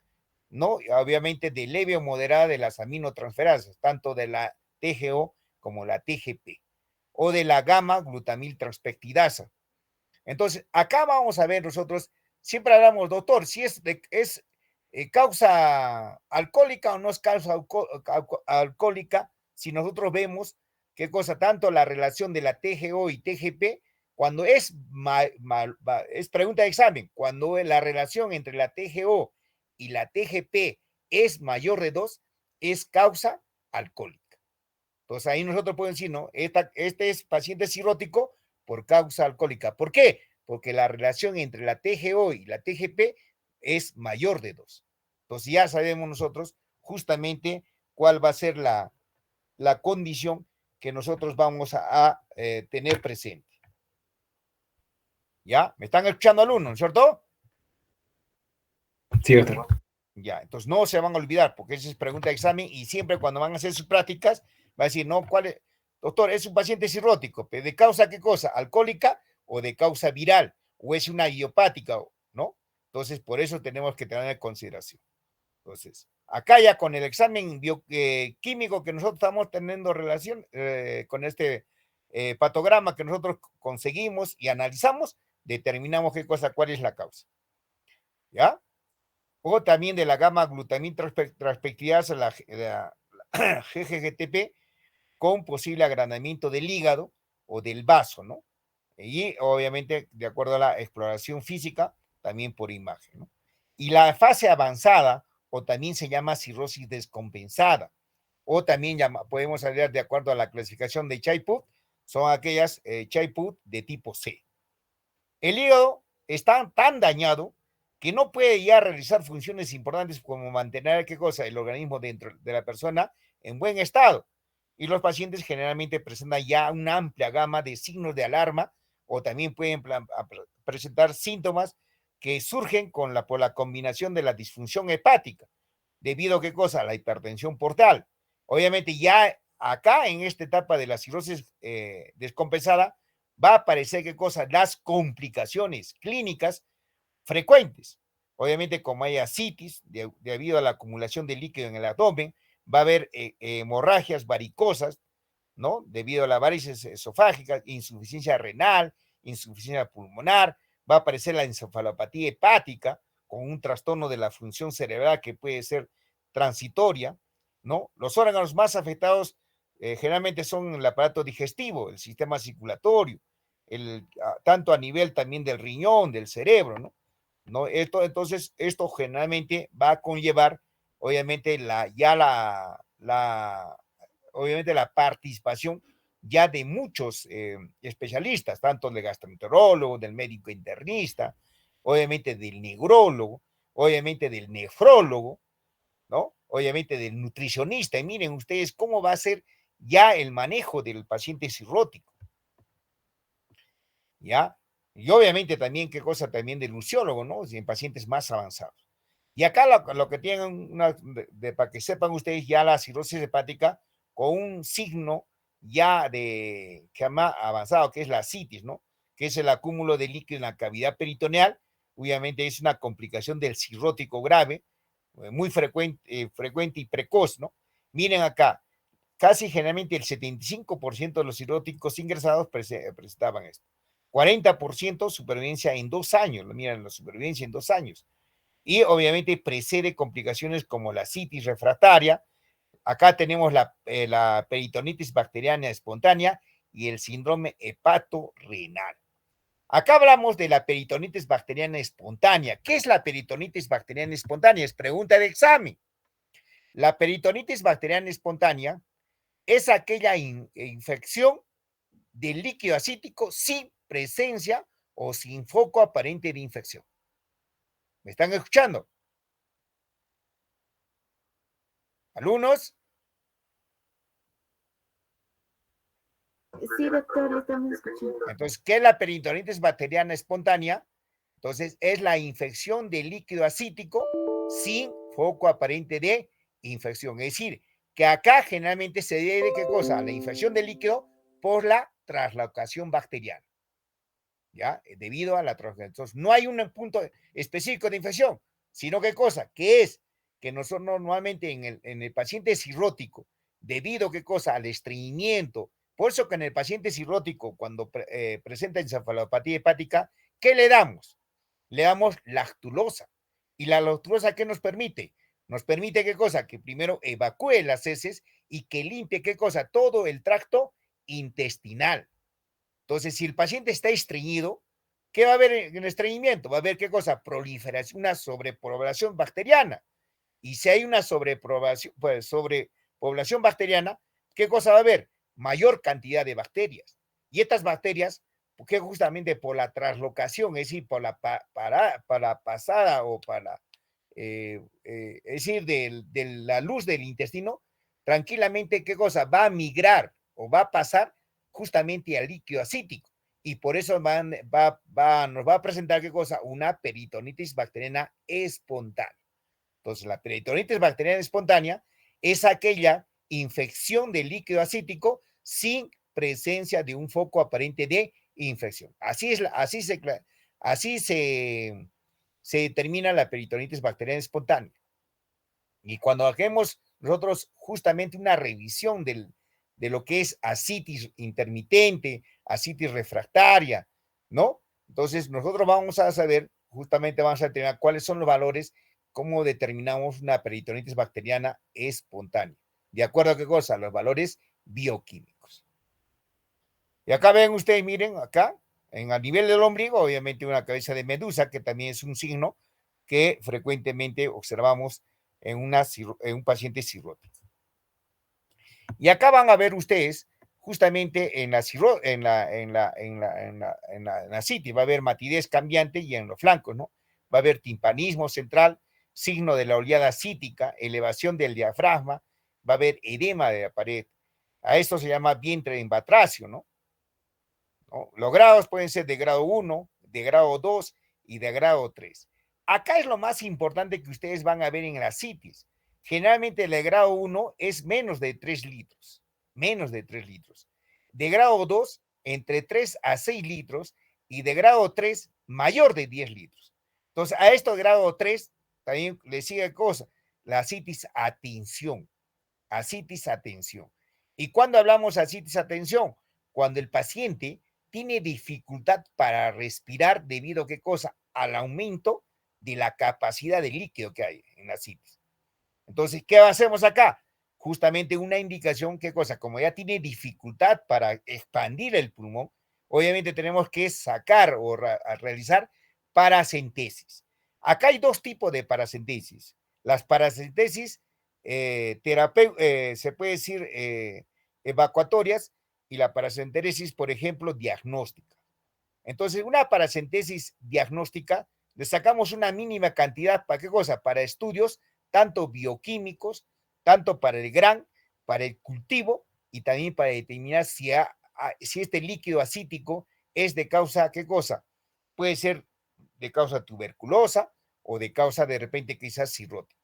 [SPEAKER 1] ¿no? Obviamente de leve o moderada de las aminotransferasas, tanto de la TGO como la TGP, o de la gamma glutamil transpeptidasa. Entonces, acá vamos a ver nosotros, siempre hablamos, doctor, si es causa alcohólica o no es causa alcohólica, si nosotros vemos qué cosa, tanto la relación de la TGO y TGP, cuando es pregunta de examen, cuando la relación entre la TGO y la TGP es mayor de 2, es causa alcohólica. Entonces ahí nosotros podemos decir, no, este es paciente cirrótico por causa alcohólica. ¿Por qué? Porque la relación entre la TGO y la TGP es mayor de 2. Entonces ya sabemos nosotros justamente cuál va a ser la condición que nosotros vamos a tener presente. ¿Ya? ¿Me están escuchando alumnos, ¿no es cierto?
[SPEAKER 2] Sí, doctor.
[SPEAKER 1] Ya, entonces no se van a olvidar, porque esa es pregunta de examen y siempre cuando van a hacer sus prácticas, va a decir, no, ¿cuál es? Doctor, es un paciente cirrótico, pero ¿de causa qué cosa? ¿Alcohólica o de causa viral? ¿O es una idiopática? ¿No? Entonces, por eso tenemos que tener en consideración. Entonces, acá ya con el examen bioquímico que nosotros estamos teniendo relación con este patograma que nosotros conseguimos y analizamos, determinamos qué cosa, cuál es la causa. ¿Ya? O también de la gamma glutamín transpeptidasa, la GGTP, con posible agrandamiento del hígado o del vaso, ¿no? Y obviamente, de acuerdo a la exploración física, también por imagen, ¿no? Y la fase avanzada, o también se llama cirrosis descompensada, o también podemos hablar de acuerdo a la clasificación de Chai-Put, son aquellas Chai-Put de tipo C. El hígado está tan dañado que no puede ya realizar funciones importantes como mantener, ¿qué cosa?, el organismo dentro de la persona en buen estado. Y los pacientes generalmente presentan ya una amplia gama de signos de alarma o también pueden presentar síntomas que surgen por la combinación de la disfunción hepática, debido a qué cosa, a la hipertensión portal. Obviamente ya acá en esta etapa de la cirrosis descompensada va a aparecer qué cosa, las complicaciones clínicas frecuentes. Obviamente como hay ascitis debido a la acumulación de líquido en el abdomen, va a haber hemorragias varicosas, ¿no? Debido a la varices esofágica, insuficiencia renal, insuficiencia pulmonar, va a aparecer la encefalopatía hepática con un trastorno de la función cerebral que puede ser transitoria, ¿no? Los órganos más afectados generalmente son el aparato digestivo, el sistema circulatorio, tanto a nivel también del riñón, del cerebro, ¿no? ¿No? Entonces, esto generalmente va a conllevar, obviamente, obviamente la participación ya de muchos especialistas, tanto del gastroenterólogo, del médico internista, obviamente del negrólogo, obviamente del nefrólogo, ¿no? Obviamente del nutricionista. Y miren ustedes cómo va a ser ya el manejo del paciente cirrótico, ¿ya? Y obviamente también, qué cosa también del nutriólogo, ¿no? En pacientes más avanzados. Y acá lo que tienen, para que sepan ustedes, ya la cirrosis hepática con un signo ya de que más avanzado, que es la citis, ¿no? Que es el acúmulo de líquido en la cavidad peritoneal. Obviamente es una complicación del cirrótico grave, muy frecuente y precoz, ¿no? Miren acá, casi generalmente el 75% de los cirróticos ingresados presentaban esto. 40% supervivencia en 2 años, miren, la supervivencia en 2 años. Y obviamente precede complicaciones como la citis refractaria. Acá tenemos la peritonitis bacteriana espontánea y el síndrome hepatorrenal. Acá hablamos de la peritonitis bacteriana espontánea. ¿Qué es la peritonitis bacteriana espontánea? Es pregunta de examen. La peritonitis bacteriana espontánea es aquella infección del líquido acítico sin presencia o sin foco aparente de infección. ¿Me están escuchando? ¿Alumnos?
[SPEAKER 3] Sí, doctor, lo estamos escuchando.
[SPEAKER 1] Entonces, ¿qué es la peritonitis bacteriana espontánea? Entonces, es la infección del líquido acítico sin foco aparente de infección. Es decir, que acá generalmente se debe, ¿qué cosa? A la infección del líquido por la translocación bacteriana. ¿Ya? Debido a la translocación. Entonces, no hay un punto específico de infección, sino ¿qué cosa? Que es que nosotros normalmente en el paciente cirrótico, debido, ¿qué cosa? Al estreñimiento. Por eso que en el paciente cirrótico, cuando presenta encefalopatía hepática, ¿qué le damos? Le damos lactulosa. ¿Y la lactulosa qué nos permite? Nos permite, ¿qué cosa? Que primero evacúe las heces y que limpie, ¿qué cosa? Todo el tracto intestinal. Entonces, si el paciente está estreñido, ¿qué va a haber en el estreñimiento? Va a haber, ¿qué cosa? Proliferación, una sobrepoblación bacteriana. Y si hay una sobrepoblación bacteriana, ¿qué cosa va a haber? Mayor cantidad de bacterias. Y estas bacterias, que justamente por la translocación, es decir, por la pasada o es decir, de la luz del intestino, tranquilamente, ¿qué cosa? Va a migrar o va a pasar justamente al líquido acítico. Y por eso nos va a presentar, ¿qué cosa? Una peritonitis bacteriana espontánea. Entonces, la peritonitis bacteriana espontánea es aquella infección del líquido acítico sin presencia de un foco aparente de infección. Así se determina la peritonitis bacteriana espontánea. Y cuando hacemos nosotros justamente una revisión de lo que es ascitis intermitente, ascitis refractaria, ¿no? Entonces, nosotros vamos a saber, justamente vamos a determinar cuáles son los valores, cómo determinamos una peritonitis bacteriana espontánea. ¿De acuerdo a qué cosa? Los valores bioquímicos. Y acá ven ustedes, miren, acá, a nivel del ombligo, obviamente una cabeza de medusa, que también es un signo que frecuentemente observamos en un paciente cirrótico. Y acá van a ver ustedes, justamente en la citis, va a haber matidez cambiante y en los flancos, ¿no? Va a haber timpanismo central, signo de la oleada cítica, elevación del diafragma, va a haber edema de la pared. A esto se llama vientre en batracio, ¿no? Los grados pueden ser de grado 1, de grado 2 y de grado 3. Acá es lo más importante que ustedes van a ver en la citis. Generalmente el de grado 1 es menos de 3 litros, menos de 3 litros. De grado 2, entre 3 a 6 litros y de grado 3, mayor de 10 litros. Entonces, a esto de grado 3 también le sigue cosa, la citis a tinción. Ascitis, atención. ¿Y cuando hablamos ascitis, atención? Cuando el paciente tiene dificultad para respirar debido a qué cosa? Al aumento de la capacidad de líquido que hay en la ascitis. Entonces, ¿qué hacemos acá? Justamente una indicación, ¿qué cosa? Como ya tiene dificultad para expandir el pulmón, obviamente tenemos que sacar o realizar paracentesis. Acá hay dos tipos de paracentesis. Las paracentesis se puede decir evacuatorias y la paracentesis, por ejemplo, diagnóstica. Entonces, una paracentesis diagnóstica, le sacamos una mínima cantidad, ¿para qué cosa? Para estudios tanto bioquímicos, tanto para el gran, para el cultivo y también para determinar si este líquido acítico es de causa, ¿qué cosa? Puede ser de causa tuberculosa o de causa de repente quizás cirrótica.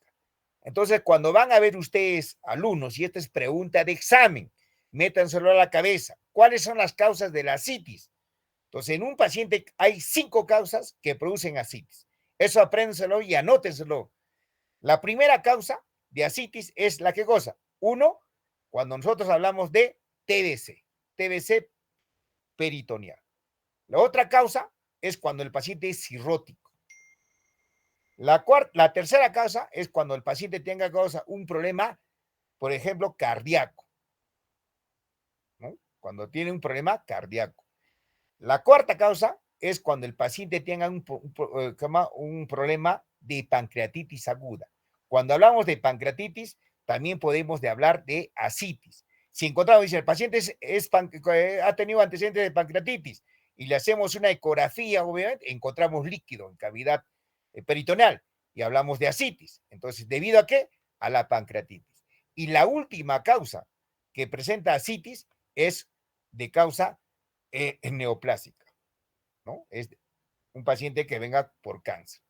[SPEAKER 1] Entonces, cuando van a ver ustedes alumnos, y esta es pregunta de examen, métanselo a la cabeza, ¿cuáles son las causas de la ascitis? Entonces, en un paciente hay 5 causas que producen ascitis. Eso apréndenselo y anótenselo. La primera causa de ascitis es la que goza. Uno, cuando nosotros hablamos de TBC peritoneal. La otra causa es cuando el paciente es cirrótico. La tercera causa es cuando el paciente tenga un problema, por ejemplo, cardíaco, ¿no? Cuando tiene un problema cardíaco. La cuarta causa es cuando el paciente tenga un problema de pancreatitis aguda. Cuando hablamos de pancreatitis, también podemos hablar de ascitis. Si encontramos, dice, el paciente ha tenido antecedentes de pancreatitis y le hacemos una ecografía, obviamente, encontramos líquido en cavidad peritoneal y hablamos de ascitis. Entonces, ¿debido a qué? A la pancreatitis. Y la última causa que presenta ascitis es de causa neoplásica, ¿no? Es un paciente que venga por cáncer.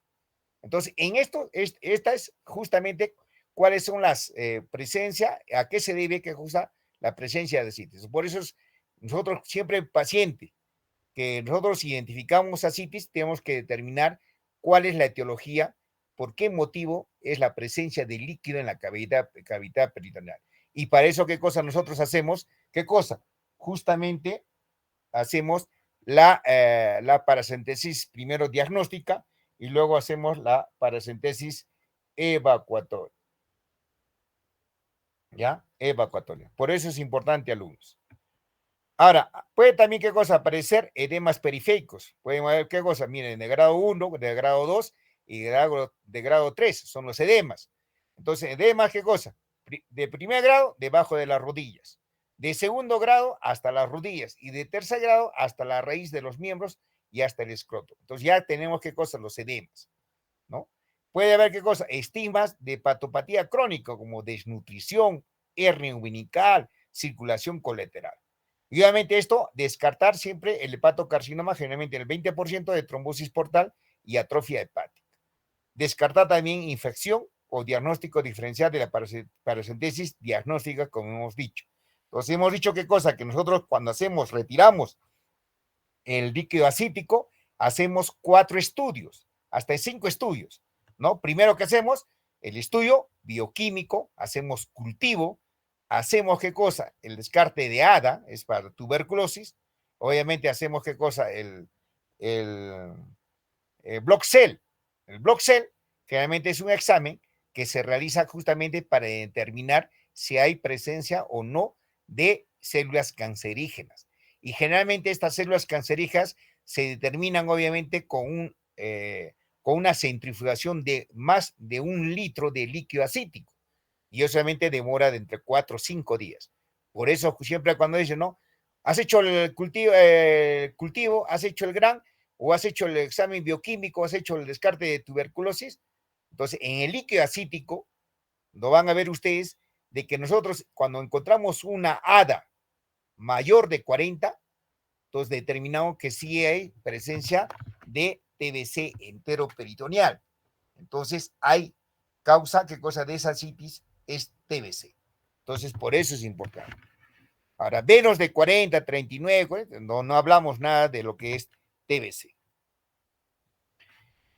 [SPEAKER 1] Entonces, en esto, esta es justamente cuáles son las presencias, a qué se debe que usa la presencia de ascitis. Por eso nosotros siempre paciente que nosotros identificamos ascitis, tenemos que determinar cuál es la etiología, por qué motivo es la presencia de líquido en la cavidad peritoneal. Y para eso, ¿qué cosa nosotros hacemos? ¿Qué cosa? Justamente hacemos la paracentesis primero diagnóstica y luego hacemos la paracentesis evacuatoria. ¿Ya? Evacuatoria. Por eso es importante, alumnos. Ahora, puede también, ¿qué cosa? Aparecer edemas periféricos. Pueden haber, ¿qué cosa? Miren, de grado 1, de grado 2 y de grado 3 son los edemas. Entonces, edemas, ¿qué cosa? De primer grado, debajo de las rodillas. De segundo grado, hasta las rodillas. Y de tercer grado, hasta la raíz de los miembros y hasta el escroto. Entonces, ya tenemos, ¿qué cosa? Los edemas, ¿no? Puede haber, ¿qué cosa? Estigmas de hepatopatía crónica, como desnutrición, hernia umbilical, circulación colateral. Y obviamente esto, descartar siempre el hepatocarcinoma, generalmente el 20% de trombosis portal y atrofia hepática. Descartar también infección o diagnóstico diferencial de la paracentesis diagnóstica, como hemos dicho. Entonces hemos dicho qué cosa, que nosotros cuando retiramos el líquido acítico, hacemos 4 estudios, hasta 5 estudios, ¿no? Primero que hacemos, el estudio bioquímico, hacemos cultivo, hacemos qué cosa, el descarte de ADA, es para tuberculosis, obviamente hacemos qué cosa, el block cell. El block cell generalmente es un examen que se realiza justamente para determinar si hay presencia o no de células cancerígenas. Y generalmente estas células cancerígenas se determinan obviamente con una centrifugación de más de 1 litro de líquido acítico. Y eso obviamente demora de entre 4 o 5 días. Por eso siempre cuando dicen, no, has hecho el cultivo, has hecho el gran, o has hecho el examen bioquímico, has hecho el descarte de tuberculosis. Entonces, en el líquido acítico, lo van a ver ustedes de que nosotros cuando encontramos una ADA mayor de 40, entonces determinamos que sí hay presencia de TBC enteroperitoneal. Entonces, hay causa, ¿qué cosa de esa ascitis? Es TBC. Entonces, por eso es importante. Ahora, menos de 40, 39, 40, no hablamos nada de lo que es TBC.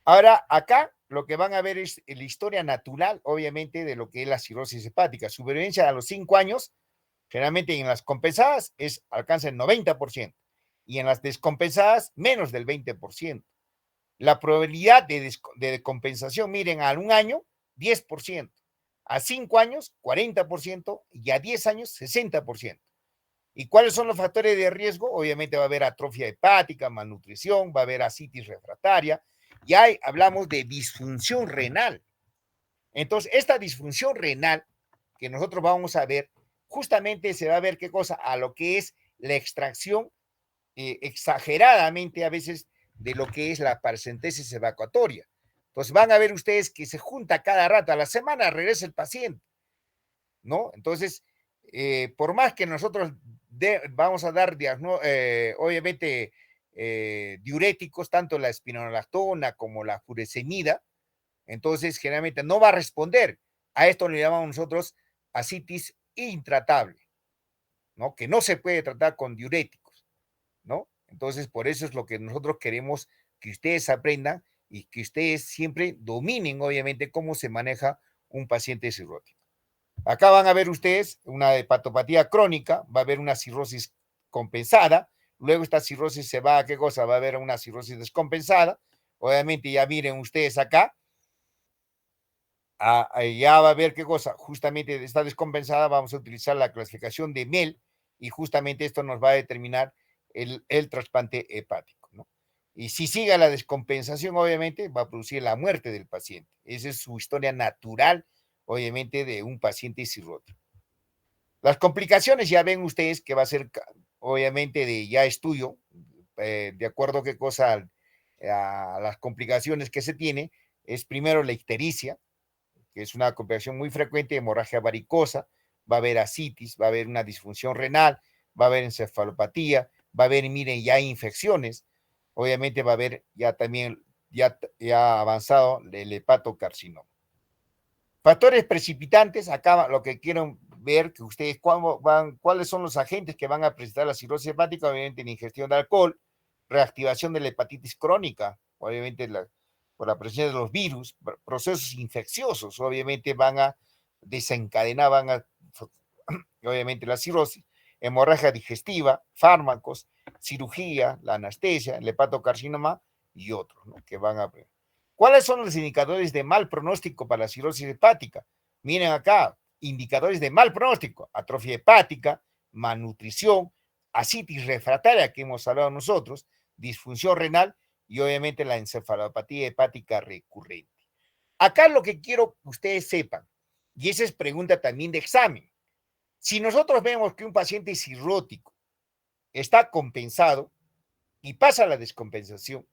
[SPEAKER 1] Ahora, acá lo que van a ver es la historia natural, obviamente, de lo que es la cirrosis hepática. Supervivencia a los 5 años, generalmente en las compensadas alcanza el 90% y en las descompensadas menos del 20%. La probabilidad de compensación, miren, a un año, 10%, a 5 años, 40% y a 10 años, 60%. ¿Y cuáles son los factores de riesgo? Obviamente va a haber atrofia hepática, malnutrición, va a haber ascitis refractaria, y ahí hablamos de disfunción renal. Entonces, esta disfunción renal que nosotros vamos a ver, justamente se va a ver qué cosa, a lo que es la extracción exageradamente a veces de lo que es la paracentesis evacuatoria. Entonces van a ver ustedes que se junta cada rato, a la semana regresa el paciente, ¿no? Entonces, por más que nosotros vamos a dar, obviamente, diuréticos, tanto la espironolactona como la furosemida, entonces generalmente no va a responder. A esto le llamamos nosotros ascitis intratable, ¿no? Que no se puede tratar con diuréticos, ¿no? Entonces, por eso es lo que nosotros queremos que ustedes aprendan y que ustedes siempre dominen, obviamente, cómo se maneja un paciente cirrótico. Acá van a ver ustedes una hepatopatía crónica, va a haber una cirrosis compensada, luego esta cirrosis se va a qué cosa, va a haber una cirrosis descompensada, obviamente ya miren ustedes acá, ya va a ver qué cosa, justamente está descompensada, vamos a utilizar la clasificación de MEL y justamente esto nos va a determinar el trasplante hepático, ¿no? Y si sigue la descompensación, obviamente va a producir la muerte del paciente. Esa es su historia natural, obviamente, de un paciente cirrótico. Las complicaciones ya ven ustedes que va a ser, obviamente, de ya estudio, de acuerdo a qué cosa, a las complicaciones que se tiene, es primero la ictericia, que es una complicación muy frecuente, hemorragia varicosa, va a haber ascitis, va a haber una disfunción renal, va a haber encefalopatía, va a haber, miren, ya infecciones, obviamente va a haber ya también, ya avanzado el hepatocarcinoma. Factores precipitantes, acá lo que quiero ver, que ustedes cuáles son los agentes que van a presentar la cirrosis hepática, obviamente la ingestión de alcohol, reactivación de la hepatitis crónica, obviamente por la presencia de los virus, procesos infecciosos, obviamente van a desencadenar, obviamente la cirrosis, hemorragia digestiva, fármacos, cirugía, la anestesia, el hepatocarcinoma y otros, ¿no? Que van a... ¿Cuáles son los indicadores de mal pronóstico para la cirrosis hepática? Miren acá, indicadores de mal pronóstico, atrofia hepática, malnutrición, ascitis refractaria que hemos hablado nosotros, disfunción renal y obviamente la encefalopatía hepática recurrente. Acá lo que quiero que ustedes sepan, y esa es pregunta también de examen, si nosotros vemos que un paciente cirrótico está compensado y pasa la descompensación,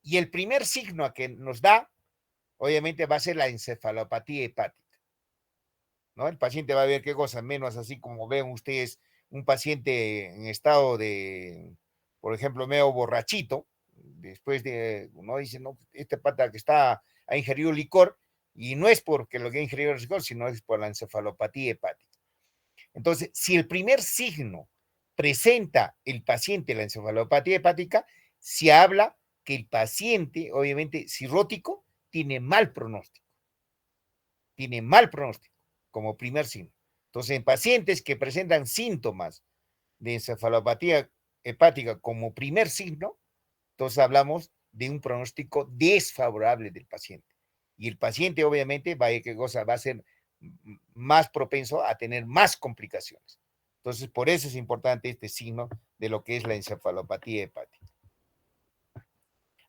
[SPEAKER 1] y el primer signo a que nos da, obviamente, va a ser la encefalopatía hepática, ¿no? El paciente va a ver qué cosa, menos así como ven ustedes, un paciente en estado de, por ejemplo, medio borrachito, después de, uno dice, no, este pata que ha ingerido licor, y no es porque lo que ha ingerido es licor, sino es por la encefalopatía hepática. Entonces, si el primer signo presenta el paciente la encefalopatía hepática, se habla que el paciente, obviamente cirrótico, tiene mal pronóstico como primer signo. Entonces, en pacientes que presentan síntomas de encefalopatía hepática como primer signo, entonces hablamos de un pronóstico desfavorable del paciente. Y el paciente, obviamente, va a ser más propenso a tener más complicaciones. Entonces, por eso es importante este signo de lo que es la encefalopatía hepática.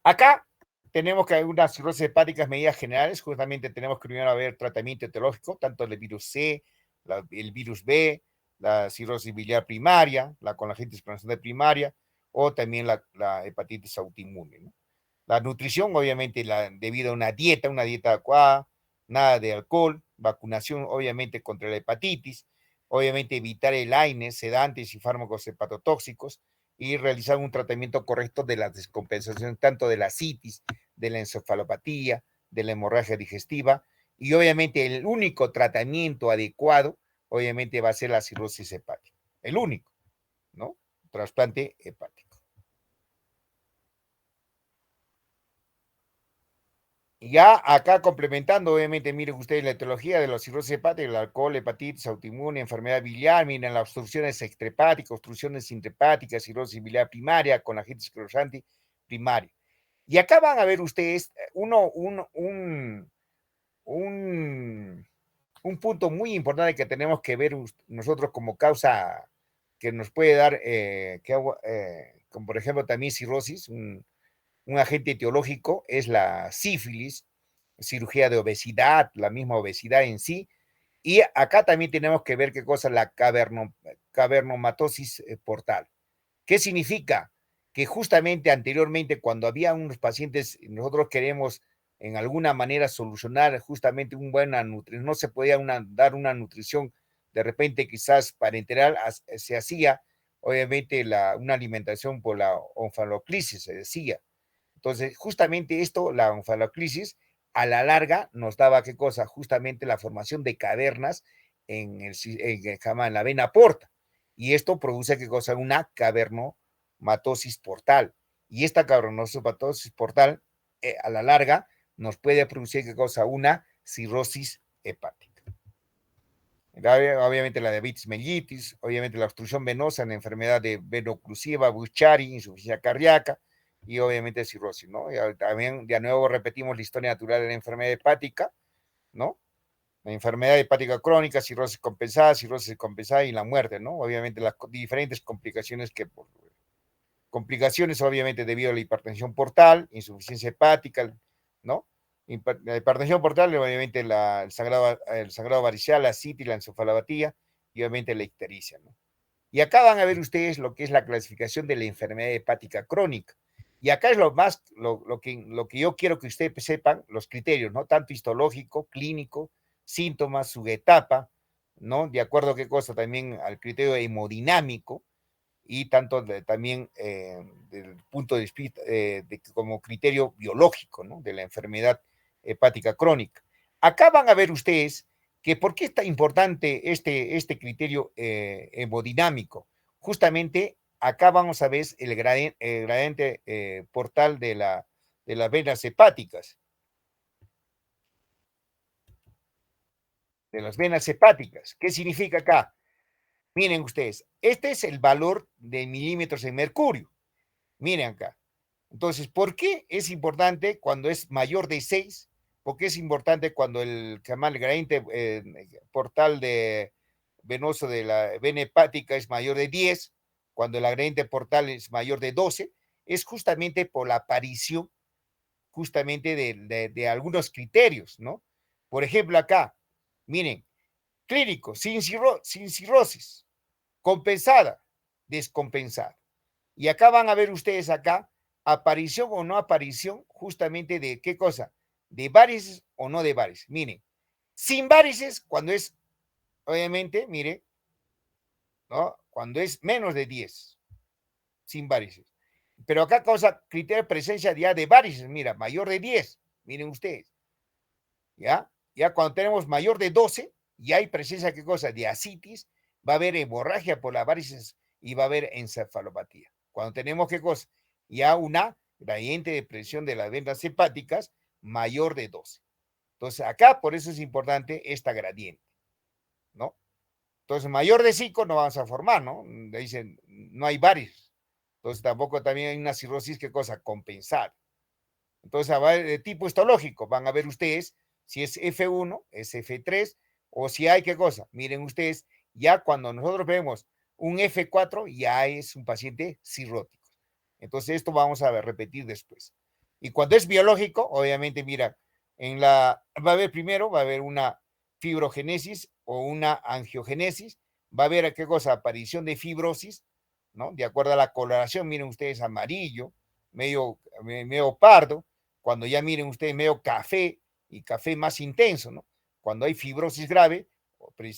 [SPEAKER 1] Acá tenemos que hay unas cirrosis hepáticas medidas generales, justamente tenemos que primero ver tratamiento etiológico, tanto el virus C, el virus B, la cirrosis biliar primaria, la congénita primaria, o también la hepatitis autoinmune, ¿no? La nutrición, obviamente, debido a una dieta adecuada, nada de alcohol, vacunación, obviamente, contra la hepatitis, obviamente evitar el AINE, sedantes y fármacos hepatotóxicos, y realizar un tratamiento correcto de la descompensación, tanto de la citis, de la encefalopatía, de la hemorragia digestiva, y obviamente el único tratamiento adecuado, obviamente, va a ser la cirrosis hepática. El único, ¿no? Trasplante hepático. Ya acá complementando, obviamente, miren ustedes la etiología de la cirrosis hepática, el alcohol, hepatitis autoinmune, enfermedad biliar, miren las obstrucciones extrahepáticas, obstrucciones intrahepáticas, cirrosis biliar primaria con agente esclerosante primario. Y acá van a ver ustedes un, un punto muy importante que tenemos que ver nosotros como causa que nos puede dar, como por ejemplo también cirrosis, un agente etiológico es la sífilis, cirugía de obesidad, la misma obesidad en sí. Y acá también tenemos que ver qué cosa es la cavernomatosis portal. ¿Qué significa? Que justamente anteriormente cuando había unos pacientes, nosotros queremos en alguna manera solucionar justamente un buena nutrición, no se podía dar una nutrición de repente quizás parenteral, se hacía obviamente una alimentación por la onfaloclisis, se decía. Entonces, justamente esto, la onfaloclisis, a la larga nos daba qué cosa, justamente la formación de cavernas en la vena porta. Y esto produce qué cosa, una cavernomatosis portal. Y esta cavernomatosis portal, a la larga, nos puede producir qué cosa, una cirrosis hepática. Obviamente la diabetes mellitus, obviamente la obstrucción venosa en la enfermedad de veno-oclusiva, Buschari, insuficiencia cardíaca y obviamente cirrosis, ¿no? Y también de nuevo repetimos la historia natural de la enfermedad hepática, ¿no? La enfermedad hepática crónica, cirrosis compensada y la muerte, ¿no? Obviamente las diferentes complicaciones complicaciones obviamente debido a la hipertensión portal, insuficiencia hepática, ¿no? La hipertensión portal, obviamente el sangrado varicial, la citis, la encefalopatía y obviamente la ictericia, ¿no? Y acá van a ver ustedes lo que es la clasificación de la enfermedad hepática crónica. Y acá es lo que yo quiero que ustedes sepan, los criterios, ¿no? Tanto histológico, clínico, síntomas, su etapa, ¿no? De acuerdo a qué cosa también al criterio hemodinámico, y tanto también del punto de vista como criterio biológico, ¿no? De la enfermedad hepática crónica. Acá van a ver ustedes que por qué es tan importante este criterio hemodinámico. Justamente acá vamos a ver el gradiente portal de las venas hepáticas, de las venas hepáticas. ¿Qué significa acá? Miren ustedes, este es el valor de milímetros en mercurio. Miren acá. Entonces, ¿por qué es importante cuando es mayor de 6? ¿Por qué es importante cuando el gradiente portal venoso de la vena hepática es mayor de 10? Cuando el gradiente portal es mayor de 12, es justamente por la aparición justamente de algunos criterios, ¿no? Por ejemplo, acá, miren, clínico, sin cirrosis, compensada, descompensada. Y acá van a ver ustedes acá, aparición o no aparición, justamente de qué cosa, de varices o no de varices. Miren, sin varices, cuando es, obviamente, mire, ¿no? Cuando es menos de 10, sin varices. Pero acá causa criterio de presencia ya de varices, mira, mayor de 10, miren ustedes, ¿ya? Ya cuando tenemos mayor de 12, ya hay presencia, ¿qué cosa? De ascitis, va a haber hemorragia por las varices y va a haber encefalopatía. Cuando tenemos, ¿qué cosa? Ya una gradiente de presión de las venas hepáticas mayor de 12. Entonces, acá por eso es importante esta gradiente, ¿no? Entonces, mayor de 5 no vamos a formar, ¿no? Dicen, no hay varios. Entonces, tampoco también hay una cirrosis, ¿qué cosa? Compensada. Entonces, de tipo histológico, van a ver ustedes si es F1, es F3, o si hay qué cosa. Miren ustedes, ya cuando nosotros vemos un F4, ya es un paciente cirrótico. Entonces, esto vamos a repetir después. Y cuando es biológico, obviamente, mira, va a haber primero, va a haber una fibrogénesis o una angiogénesis, va a haber qué cosa, aparición de fibrosis, ¿no? De acuerdo a la coloración, miren ustedes, amarillo, medio pardo, cuando ya miren ustedes medio café y café más intenso, ¿no? Cuando hay fibrosis grave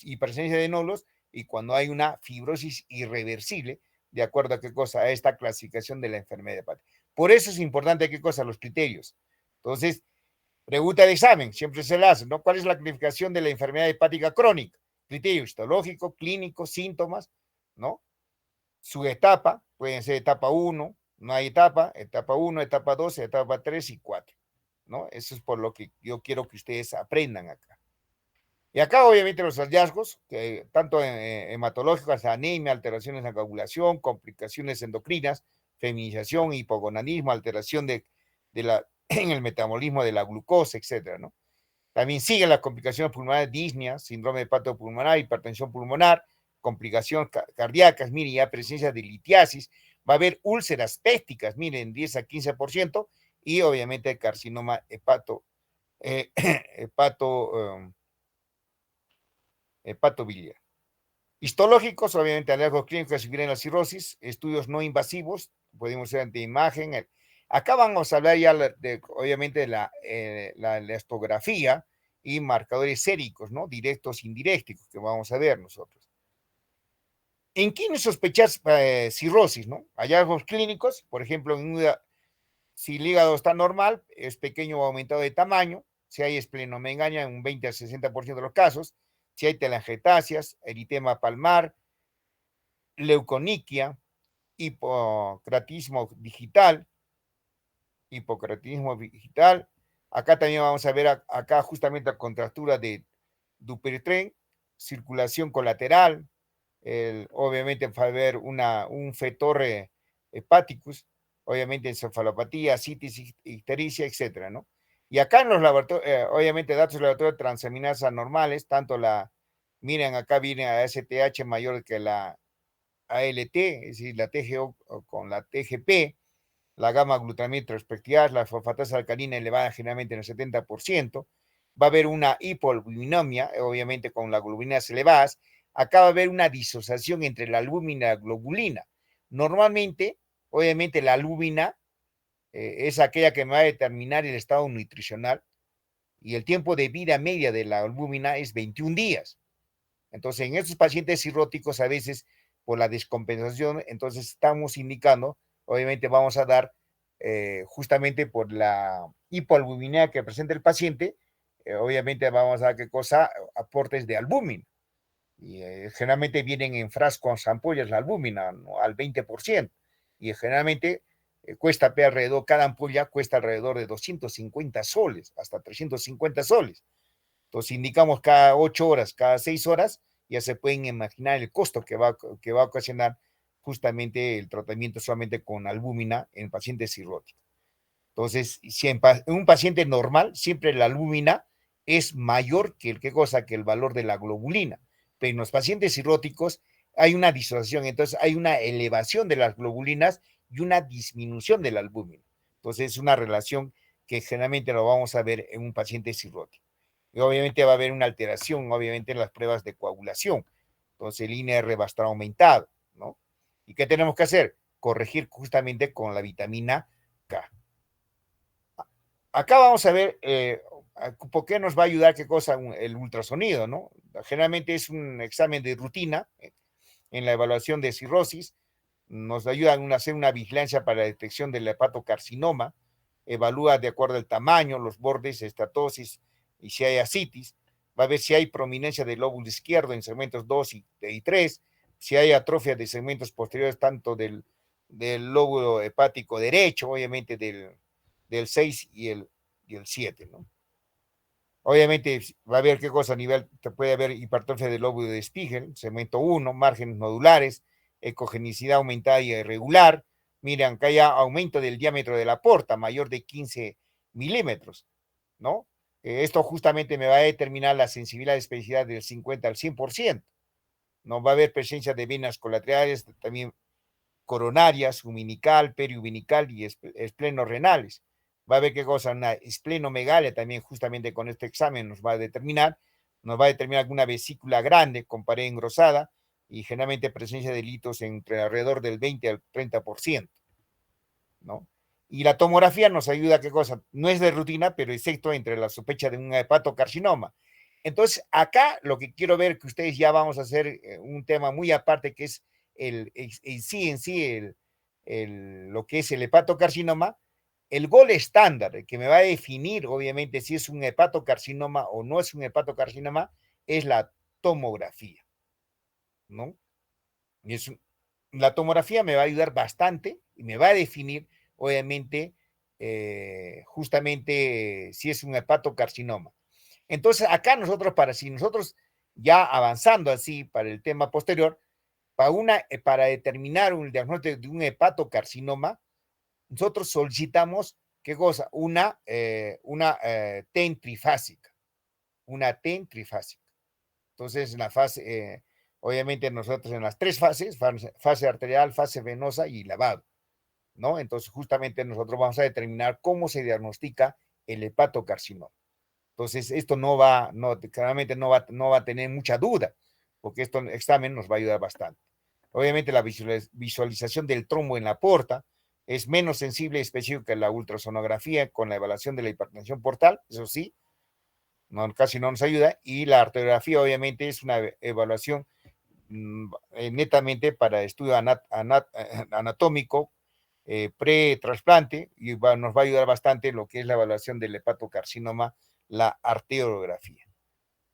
[SPEAKER 1] y presencia de nódulos y cuando hay una fibrosis irreversible, de acuerdo a qué cosa, a esta clasificación de la enfermedad hepática. Por eso es importante qué cosa, los criterios. Entonces, pregunta de examen, siempre se la hace, ¿no? ¿Cuál es la clasificación de la enfermedad hepática crónica? Criterio histológico, clínico, síntomas, ¿no? Su etapa, pueden ser etapa 1, no hay etapa 1, etapa 2, etapa 3 y 4. ¿no? Eso es por lo que yo quiero que ustedes aprendan acá. Y acá, obviamente, los hallazgos, que tanto hematológicos, anemia, alteraciones en la coagulación, complicaciones endocrinas, feminización, hipogonadismo, alteración en el metabolismo de la glucosa, etcétera, ¿no? También siguen las complicaciones pulmonares, disnea, síndrome hepatopulmonar, hipertensión pulmonar, complicaciones cardíacas, miren, ya presencia de litiasis, va a haber úlceras pépticas, miren, 10 a 15%, y obviamente carcinoma hepato, hepatobiliar. Histológicos, obviamente, hallazgos clínicos si vienen la cirrosis, estudios no invasivos, podemos hacer ante imagen. Acá vamos a hablar ya, obviamente, de la elastografía y marcadores séricos, ¿no? Directos, indirectos, que vamos a ver nosotros. ¿En quiénes sospechar cirrosis, no? Hallazgos clínicos, por ejemplo, si el hígado está normal, es pequeño o aumentado de tamaño, si hay esplenomegalia en un 20 a 60% de los casos, si hay telangiectasias, eritema palmar, leuconiquia, hipocratismo digital. Acá también vamos a ver acá justamente la contractura de Dupuytren, circulación colateral, obviamente va a haber un fetor hepaticus, obviamente encefalopatía, citis, ictericia, etcétera, ¿no? Y acá en los laboratorios, obviamente datos de laboratorio de transaminasas anormales, tanto miren, acá viene a STH mayor que la ALT, es decir, la TGO con la TGP, la gamma glutamina respectivas, la fosfatasa alcalina elevada generalmente en el 70%, va a haber una hipoalbuminomia, obviamente con las globulinas elevadas, acá va a haber una disociación entre la albúmina y la globulina. Normalmente, obviamente la albúmina es aquella que me va a determinar el estado nutricional y el tiempo de vida media de la albúmina es 21 días. Entonces, en estos pacientes cirróticos, a veces por la descompensación, entonces estamos indicando, obviamente vamos a dar, justamente por la hipoalbuminemia que presenta el paciente, obviamente vamos a dar qué cosa, aportes de albúmina. Y generalmente vienen en frascos, ampollas la albúmina, ¿no? Al 20%. Y generalmente cuesta alrededor, cada ampolla cuesta alrededor de 250 soles, hasta 350 soles. Entonces indicamos cada 8 horas, cada 6 horas, ya se pueden imaginar el costo que va a ocasionar justamente el tratamiento solamente con albúmina en pacientes cirróticos. Entonces, si en un paciente normal, siempre la albúmina es mayor que que el valor de la globulina. Pero en los pacientes cirróticos hay una disociación, entonces hay una elevación de las globulinas y una disminución de la albúmina. Entonces, es una relación que generalmente lo vamos a ver en un paciente cirrótico. Y obviamente va a haber una alteración, obviamente, en las pruebas de coagulación. Entonces, el INR va a estar aumentado, ¿no? ¿Y qué tenemos que hacer? Corregir justamente con la vitamina K. Acá vamos a ver por qué nos va a ayudar qué cosa el ultrasonido, ¿no? Generalmente es un examen de rutina en la evaluación de cirrosis, nos ayuda a hacer una vigilancia para la detección del hepatocarcinoma, evalúa de acuerdo al tamaño, los bordes, estatosis y si hay ascitis, va a ver si hay prominencia del lóbulo izquierdo en segmentos 2 y 3, si hay atrofia de segmentos posteriores tanto del lóbulo hepático derecho, obviamente del 6 y el 7, ¿no? Obviamente va a haber qué cosa a nivel, puede haber hipertrofia del lóbulo de Spiegel, segmento 1, márgenes nodulares, ecogenicidad aumentada y irregular. Miren, acá hay aumento del diámetro de la porta, mayor de 15 milímetros, ¿no? Esto justamente me va a determinar la sensibilidad de especificidad del 50 al 100%. No va a haber presencia de venas colaterales, también coronarias, umbilical, periumbilical y esplenorrenales. Va a ver qué cosa, una esplenomegalia también justamente con este examen nos va a determinar alguna vesícula grande con pared engrosada y generalmente presencia de delitos entre alrededor del 20 al 30%, ¿no? Y la tomografía nos ayuda a qué cosa, no es de rutina, pero excepto entre la sospecha de un hepatocarcinoma. Entonces, acá lo que quiero ver que ustedes ya vamos a hacer un tema muy aparte que es lo que es el hepatocarcinoma, el gol estándar que me va a definir, obviamente, si es un hepatocarcinoma o no es un hepatocarcinoma, es la tomografía, ¿no? Y la tomografía me va a ayudar bastante y me va a definir, obviamente, justamente si es un hepatocarcinoma. Entonces, acá nosotros, si nosotros ya avanzando así para el tema posterior, para determinar un diagnóstico de un hepatocarcinoma, nosotros solicitamos, ¿qué cosa? Una TEN trifásica, una TEN trifásica. Entonces, en la fase, obviamente nosotros en las tres fases, fase arterial, fase venosa y lavado, ¿no? Entonces, justamente nosotros vamos a determinar cómo se diagnostica el hepatocarcinoma. Entonces, esto claramente no va a tener mucha duda, porque este examen nos va a ayudar bastante. Obviamente, la visualización del trombo en la porta es menos sensible y específica que la ultrasonografía con la evaluación de la hipertensión portal, eso sí, casi no nos ayuda, y la arteriografía obviamente es una evaluación netamente para estudio anatómico pre-trasplante y nos va a ayudar bastante lo que es la evaluación del hepatocarcinoma, la arteriografía.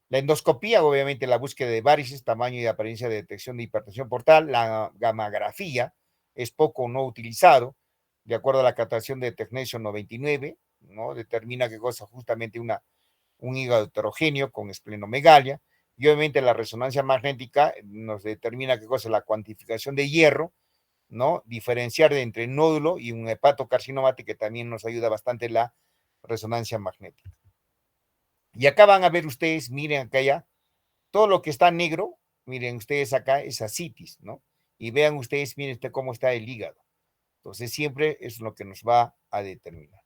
[SPEAKER 1] La endoscopía, obviamente la búsqueda de varices, tamaño y apariencia de detección de hipertensión portal, la gamografía es poco o no utilizado, de acuerdo a la captación de Technetium 99, ¿no? Determina qué cosa justamente un hígado heterogéneo con esplenomegalia, y obviamente la resonancia magnética nos determina qué cosa, la cuantificación de hierro, ¿no? Diferenciar entre nódulo y un hepatocarcinoma, que también nos ayuda bastante la resonancia magnética. Y acá van a ver ustedes, miren acá ya, todo lo que está negro, miren ustedes acá, es ascitis, ¿no? Y vean ustedes, miren cómo está el hígado. Entonces siempre es lo que nos va a determinar.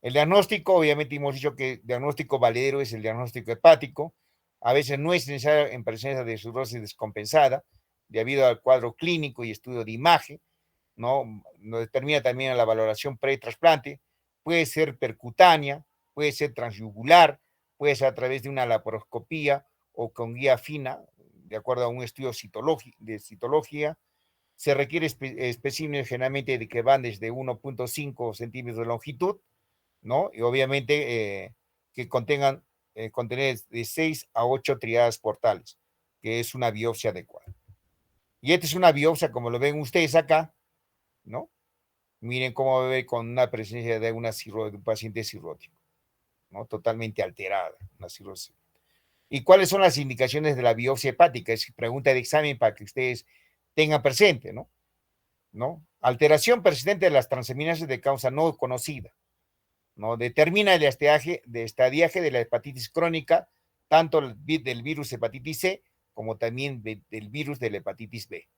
[SPEAKER 1] El diagnóstico, obviamente hemos dicho que el diagnóstico valedero es el diagnóstico hepático. A veces no es necesario en presencia de cirrosis descompensada, debido al cuadro clínico y estudio de imagen, ¿no? Nos determina también la valoración pre-trasplante. Puede ser percutánea, puede ser transyugular, puede ser a través de una laparoscopía o con guía fina, de acuerdo a un estudio de citología. Se requiere especímenes generalmente de que van desde 1.5 centímetros de longitud, ¿no? Y obviamente que contener de 6 a 8 triadas portales, que es una biopsia adecuada. Y esta es una biopsia, como lo ven ustedes acá, ¿no? Miren cómo ve con una presencia de un paciente cirrótico, ¿no? Totalmente alterada, una cirrosis. ¿Y cuáles son las indicaciones de la biopsia hepática? Es pregunta de examen para que ustedes tengan presente, ¿no? ¿No? Alteración persistente de las transaminases de causa no conocida, ¿no? Determina el estadiaje de la hepatitis crónica, tanto del virus hepatitis C como también del virus de la hepatitis B.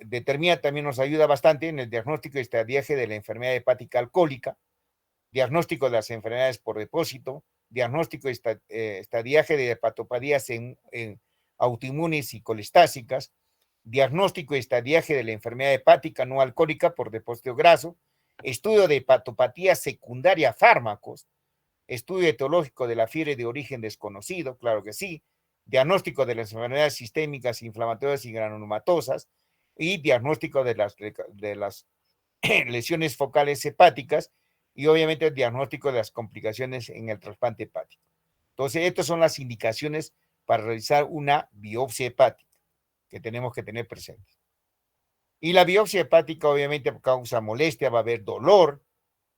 [SPEAKER 1] Determina también, nos ayuda bastante en el diagnóstico y estadiaje de la enfermedad hepática alcohólica, diagnóstico de las enfermedades por depósito, diagnóstico y estadiaje de hepatopatías en autoinmunes y colestásicas, diagnóstico y estadiaje de la enfermedad hepática no alcohólica por depósito graso, estudio de hepatopatía secundaria a fármacos, estudio etiológico de la fiebre de origen desconocido, claro que sí, diagnóstico de las enfermedades sistémicas inflamatorias y granulomatosas y diagnóstico de las lesiones focales hepáticas y obviamente el diagnóstico de las complicaciones en el trasplante hepático. Entonces, estas son las indicaciones para realizar una biopsia hepática que tenemos que tener presentes. Y la biopsia hepática obviamente causa molestia, va a haber dolor,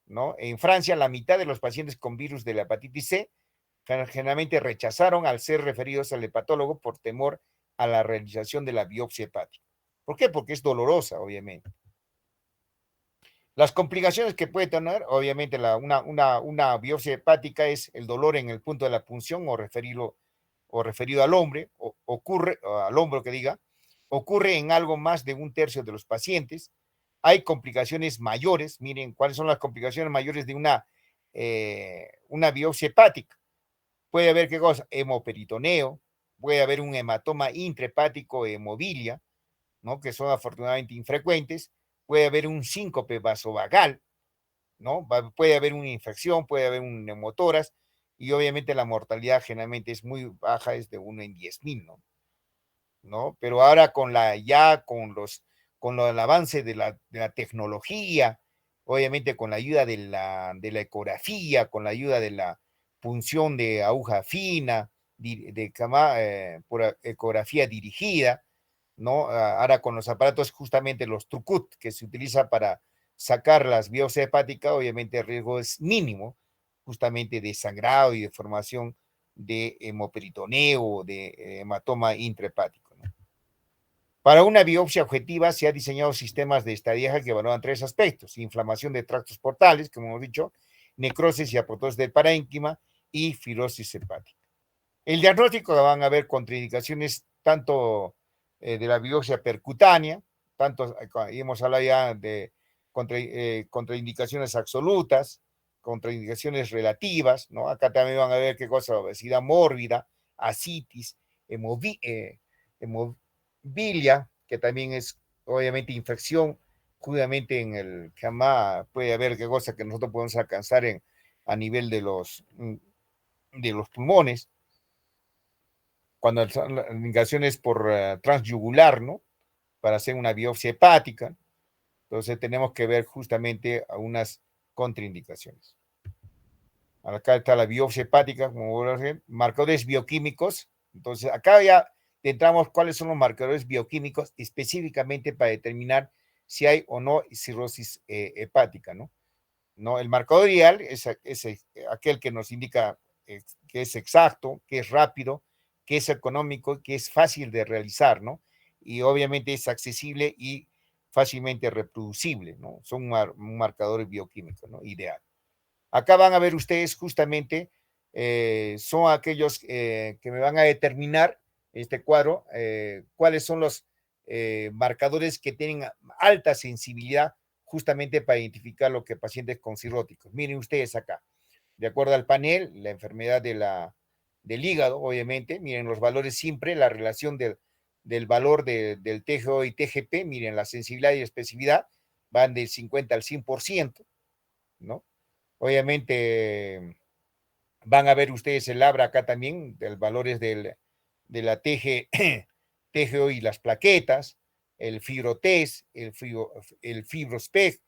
[SPEAKER 1] ¿no? En Francia, la mitad de los pacientes con virus de la hepatitis C generalmente rechazaron al ser referidos al hepatólogo por temor a la realización de la biopsia hepática. ¿Por qué? Porque es dolorosa, obviamente. Las complicaciones que puede tener, obviamente, una biopsia hepática es el dolor en el punto de la punción o referido al hombre, al hombro que diga, ocurre en algo más de un tercio de los pacientes. Hay complicaciones mayores, miren cuáles son las complicaciones mayores de una biopsia hepática. Puede haber, ¿qué cosa? Hemoperitoneo, puede haber un hematoma intrahepático, hemobilia, ¿no? Que son afortunadamente infrecuentes, puede haber un síncope vasovagal, ¿no? Puede haber una infección, puede haber un neumotórax, y obviamente la mortalidad generalmente es muy baja, es de 1 en 10,000, ¿no? ¿No? Pero ahora con el avance de la tecnología, obviamente con la ayuda de la ecografía, con la ayuda de la punción de aguja fina, por ecografía dirigida, ¿no? Ahora con los aparatos, justamente los Trucut, que se utiliza para sacar las biopsias hepáticas, obviamente el riesgo es mínimo, justamente de sangrado y de formación de hemoperitoneo o de hematoma intrahepático, ¿no? Para una biopsia objetiva se han diseñado sistemas de estadística que evalúan tres aspectos: inflamación de tractos portales, como hemos dicho, necrosis y apoptosis del parénquima y fibrosis hepática. El diagnóstico van a haber contraindicaciones tanto de la biopsia percutánea, tanto hemos hablado ya de contraindicaciones absolutas, contraindicaciones relativas, ¿no? Acá también van a ver qué cosa: obesidad mórbida, ascitis, hemofilia, que también es obviamente infección, justamente en el jamás puede haber qué cosa que nosotros podemos alcanzar a nivel de los pulmones, cuando la indicación es por transyugular, ¿no? Para hacer una biopsia hepática. Entonces tenemos que ver justamente a unas contraindicaciones. Acá está la biopsia hepática, como voy a decir, marcadores bioquímicos. Entonces acá ya entramos cuáles son los marcadores bioquímicos específicamente para determinar si hay o no cirrosis hepática, ¿no? ¿No? El marcador ideal es aquel que nos indica que es exacto, que es rápido, que es económico, que es fácil de realizar, ¿no? Y obviamente es accesible y fácilmente reproducible, ¿no? Son un marcador bioquímico, ¿no? Ideal. Acá van a ver ustedes justamente, son aquellos que me van a determinar este cuadro, cuáles son los marcadores que tienen alta sensibilidad justamente para identificar lo que pacientes con cirróticos. Miren ustedes acá, de acuerdo al panel, la enfermedad del hígado, obviamente, miren los valores siempre, la relación del valor del TGO y TGP, miren la sensibilidad y especificidad, van del 50 al 100%, ¿no? Obviamente van a ver ustedes el labra acá también, del valores de la TGO y las plaquetas, el fibrotest, el fibrospec,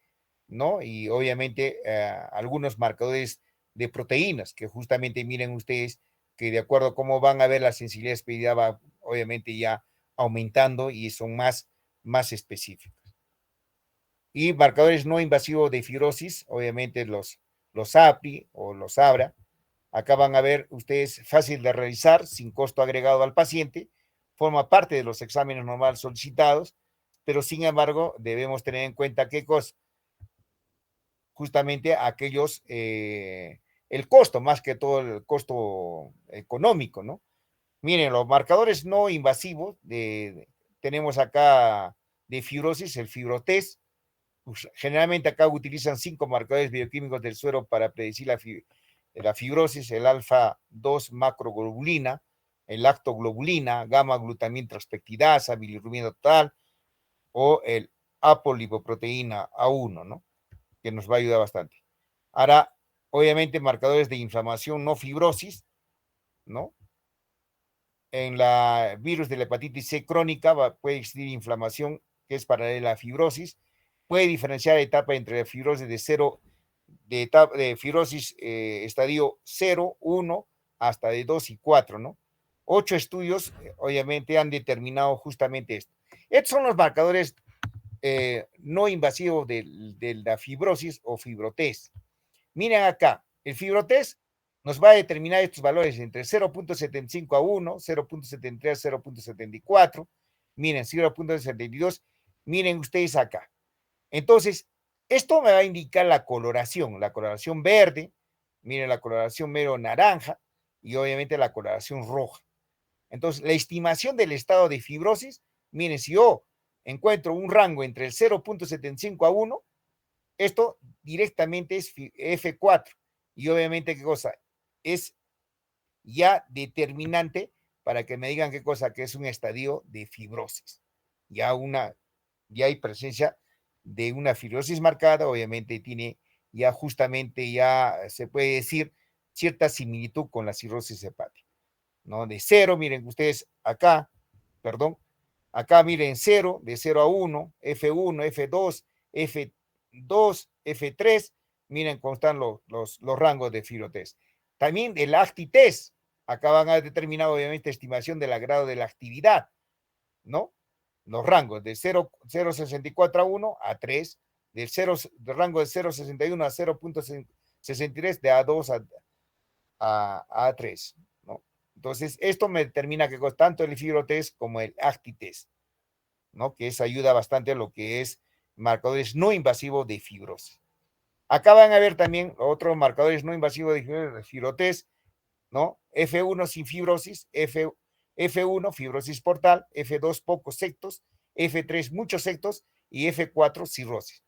[SPEAKER 1] ¿no? Y obviamente algunos marcadores de proteínas, que justamente miren ustedes que de acuerdo a cómo van a ver la sensibilidad expedida va obviamente ya aumentando y son más específicos. Y marcadores no invasivos de fibrosis, obviamente los APRI o los ABRA. Acá van a ver ustedes, fácil de realizar, sin costo agregado al paciente, forma parte de los exámenes normales solicitados, pero sin embargo debemos tener en cuenta qué cosa, justamente aquellos, el costo, más que todo el costo económico, ¿no? Miren, los marcadores no invasivos, tenemos acá de fibrosis, el fibrotest. Pues, generalmente acá utilizan 5 marcadores bioquímicos del suero para predecir la fibrosis: el alfa-2 macroglobulina, el lactoglobulina, gamma-glutamina transpeptidasa, bilirrubina total o el apolipoproteína A1, ¿no? Que nos va a ayudar bastante. Ahora, obviamente, marcadores de inflamación no fibrosis, ¿no? En la virus de la hepatitis C crónica puede existir inflamación que es paralela a fibrosis. Puede diferenciar etapa entre la fibrosis de cero, de fibrosis estadio 0, 1, hasta de 2 y 4, ¿no? 8 estudios, obviamente, han determinado justamente esto. Estos son los marcadores no invasivos de la fibrosis o fibrotest. Miren acá, el fibrotest nos va a determinar estos valores entre 0.75 a 1, 0.73 a 0.74, miren, 0.72, miren ustedes acá. Entonces, esto me va a indicar la coloración verde, miren la coloración mero naranja y obviamente la coloración roja. Entonces, la estimación del estado de fibrosis, miren, si yo encuentro un rango entre el 0.75 a 1, esto directamente es F4. Y obviamente, ¿qué cosa? Es ya determinante para que me digan qué cosa, que es un estadio de fibrosis. Ya hay presencia de una fibrosis marcada, obviamente tiene ya justamente, ya se puede decir, cierta similitud con la cirrosis hepática, ¿no? De 0, miren ustedes acá, perdón, acá miren 0, de 0 a 1, F1, F2, F2, F3, miren cómo están los rangos de fibrotest. También el ACTI-test, acá van a determinar obviamente estimación del grado de la actividad, ¿no? Los rangos de 0,64 a 1 a 3, del rango de 0,61 a 0,63 de A2 a A3, ¿no? Entonces, esto me determina que tanto el fibrotest como el ACTI-test, ¿no? Que eso ayuda bastante a lo que es marcadores no invasivos de fibrosis. Acá van a ver también otros marcadores no invasivos de fibrotest, ¿no? F1 sin fibrosis, F1 fibrosis portal, F2 pocos sectos, F3 muchos sectos y F4 cirrosis.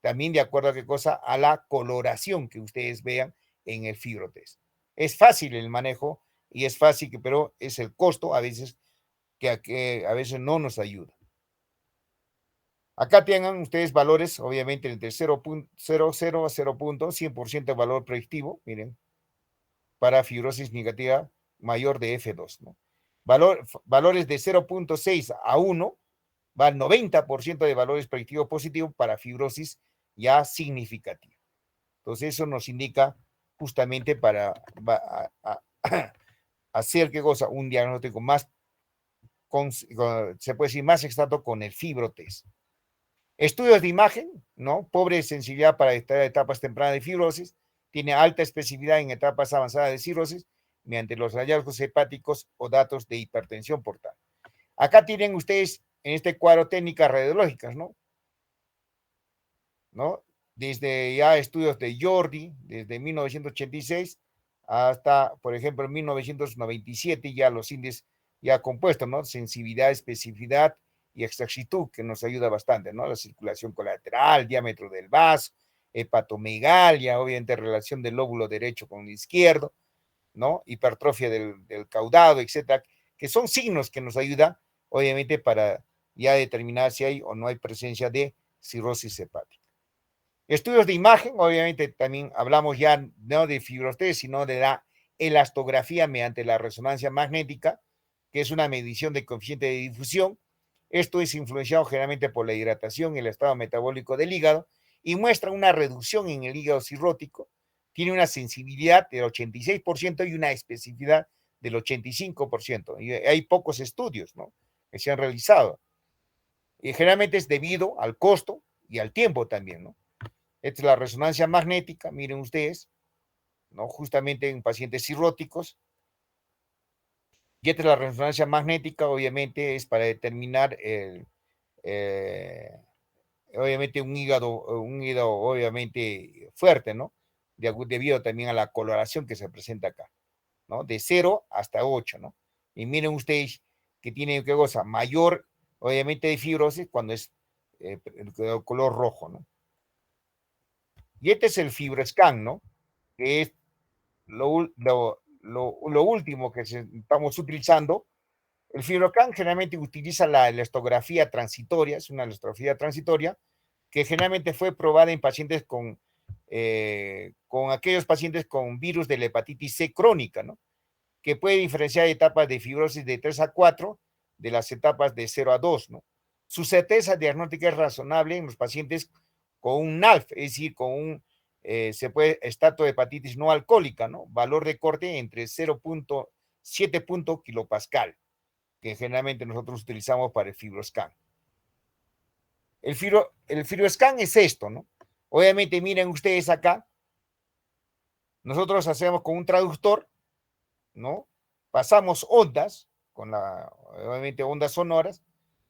[SPEAKER 1] También de acuerdo a qué cosa, a la coloración que ustedes vean en el fibrotest. Es fácil el manejo y es fácil, pero es el costo a veces que a veces no nos ayuda. Acá tengan ustedes valores, obviamente, entre 0.00 a 0.100% de valor predictivo, miren, para fibrosis negativa mayor de F2, ¿no? Valores de 0.6 a 1, va al 90% de valores predictivos positivos para fibrosis ya significativa. Entonces, eso nos indica justamente para hacer, ¿qué cosa? Un diagnóstico más, se puede decir, más exacto con el fibrotest. Estudios de imagen, ¿no? Pobre sensibilidad para etapas tempranas de fibrosis, tiene alta especificidad en etapas avanzadas de cirrosis mediante los hallazgos hepáticos o datos de hipertensión portal. Acá tienen ustedes en este cuadro técnicas radiológicas, ¿no? Desde ya estudios de Jordi, desde 1986 hasta, por ejemplo, 1997, ya los índices ya compuestos, ¿no? Sensibilidad, especificidad y exactitud, que nos ayuda bastante, ¿no? La circulación colateral, diámetro del vaso, hepatomegalia, obviamente relación del lóbulo derecho con el izquierdo, ¿no? Hipertrofia del caudado, etcétera, que son signos que nos ayudan, obviamente, para ya determinar si hay o no hay presencia de cirrosis hepática. Estudios de imagen, obviamente también hablamos ya no de fibrostest, sino de la elastografía mediante la resonancia magnética, que es una medición de coeficiente de difusión. Esto es influenciado generalmente por la hidratación y el estado metabólico del hígado y muestra una reducción en el hígado cirrótico. Tiene una sensibilidad del 86% y una especificidad del 85%. Y hay pocos estudios, ¿no?, que se han realizado. Y generalmente es debido al costo y al tiempo también, ¿no? Esta es la resonancia magnética, miren ustedes, ¿no? Justamente en pacientes cirróticos. Y esta es la resonancia magnética, obviamente, es para determinar obviamente un hígado, obviamente fuerte, ¿no? Debido también a la coloración que se presenta acá, ¿no? De 0 hasta 8, ¿no? Y miren ustedes que tiene, ¿qué cosa? Mayor, obviamente, de fibrosis cuando es el color rojo, ¿no? Y este es el FibroScan, ¿no? Que es lo último que estamos utilizando. El FibroScan generalmente utiliza la elastografía transitoria, es una elastografía transitoria que generalmente fue probada en pacientes con aquellos pacientes con virus de la hepatitis C crónica, ¿no? Que puede diferenciar etapas de fibrosis de 3 a 4 de las etapas de 0 a 2, ¿no? Su certeza diagnóstica es razonable en los pacientes con un NALF, es decir, con un estato de hepatitis no alcohólica, ¿no? Valor de corte entre 0.7 kilopascal, que generalmente nosotros utilizamos para el FibroScan. El FibroScan es esto, ¿no? Obviamente, miren ustedes acá, nosotros hacemos con un traductor, ¿no? Pasamos ondas, obviamente ondas sonoras,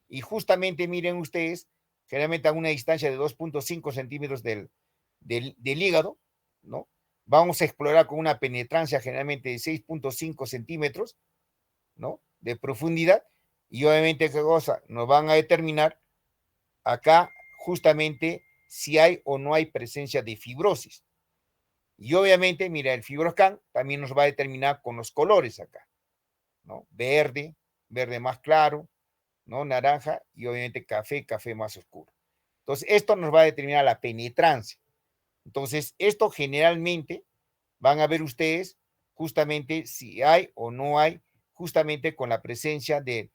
[SPEAKER 1] y justamente miren ustedes, generalmente a una distancia de 2.5 centímetros del hígado, ¿no? Vamos a explorar con una penetrancia generalmente de 6.5 centímetros, ¿no? De profundidad, y obviamente, ¿qué cosa? Nos van a determinar acá justamente si hay o no hay presencia de fibrosis. Y obviamente, mira, el FibroScan también nos va a determinar con los colores acá, ¿no? Verde, verde más claro, ¿no? Naranja y obviamente café, café más oscuro. Entonces, esto nos va a determinar la penetrancia. Entonces, esto generalmente van a ver ustedes justamente si hay o no hay, justamente con la presencia del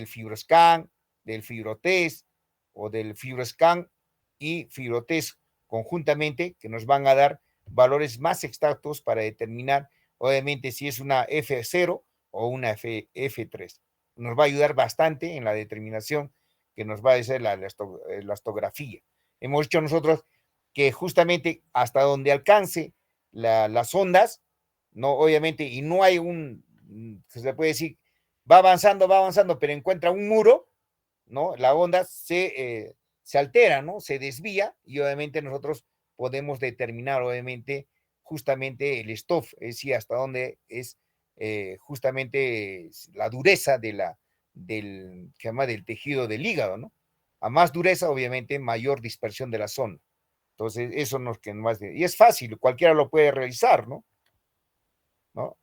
[SPEAKER 1] FibroScan, del FibroTest o del FibroScan y FibroTest conjuntamente, que nos van a dar valores más exactos para determinar, obviamente, si es una F0 o una F3. Nos va a ayudar bastante en la determinación que nos va a hacer la elastografía. hemos dicho nosotros que justamente hasta donde alcance las ondas, no, obviamente, y no hay se puede decir, va avanzando, pero encuentra un muro, ¿no? La onda se altera, ¿no? Se desvía y obviamente nosotros podemos determinar, obviamente, justamente el stop, es decir, hasta dónde es justamente la dureza que llama del tejido del hígado, ¿no? A más dureza, obviamente, mayor dispersión de la zona. Entonces, eso no es que más y es fácil, cualquiera lo puede realizar, ¿no? ¿No?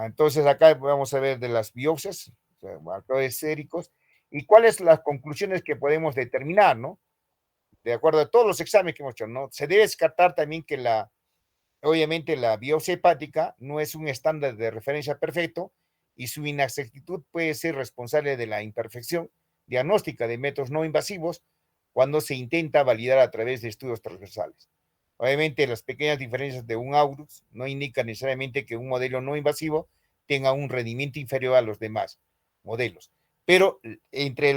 [SPEAKER 1] Entonces, acá vamos a ver de las biopsias, o sea, marcadores séricos, y cuáles las conclusiones que podemos determinar, ¿no? De acuerdo a todos los exámenes que hemos hecho, ¿no? Se debe descartar también que obviamente la biopsia hepática no es un estándar de referencia perfecto y su inexactitud puede ser responsable de la imperfección diagnóstica de métodos no invasivos cuando se intenta validar a través de estudios transversales. Obviamente, las pequeñas diferencias de un AURUS no indican necesariamente que un modelo no invasivo tenga un rendimiento inferior a los demás modelos. Pero entre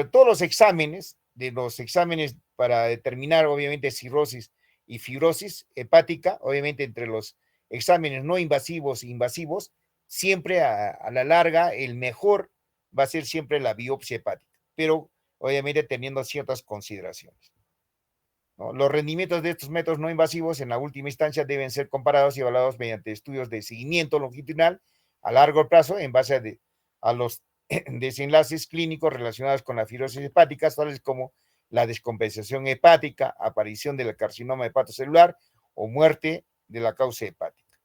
[SPEAKER 1] todos los exámenes, de los exámenes para determinar, obviamente, cirrosis y fibrosis hepática, obviamente, entre los exámenes no invasivos e invasivos, siempre a la larga, el mejor va a ser siempre la biopsia hepática, pero obviamente teniendo ciertas consideraciones. ¿No? Los rendimientos de estos métodos no invasivos en la última instancia deben ser comparados y evaluados mediante estudios de seguimiento longitudinal a largo plazo en base a los desenlaces clínicos relacionados con la fibrosis hepática, tales como la descompensación hepática, aparición del carcinoma hepatocelular o muerte de la causa hepática.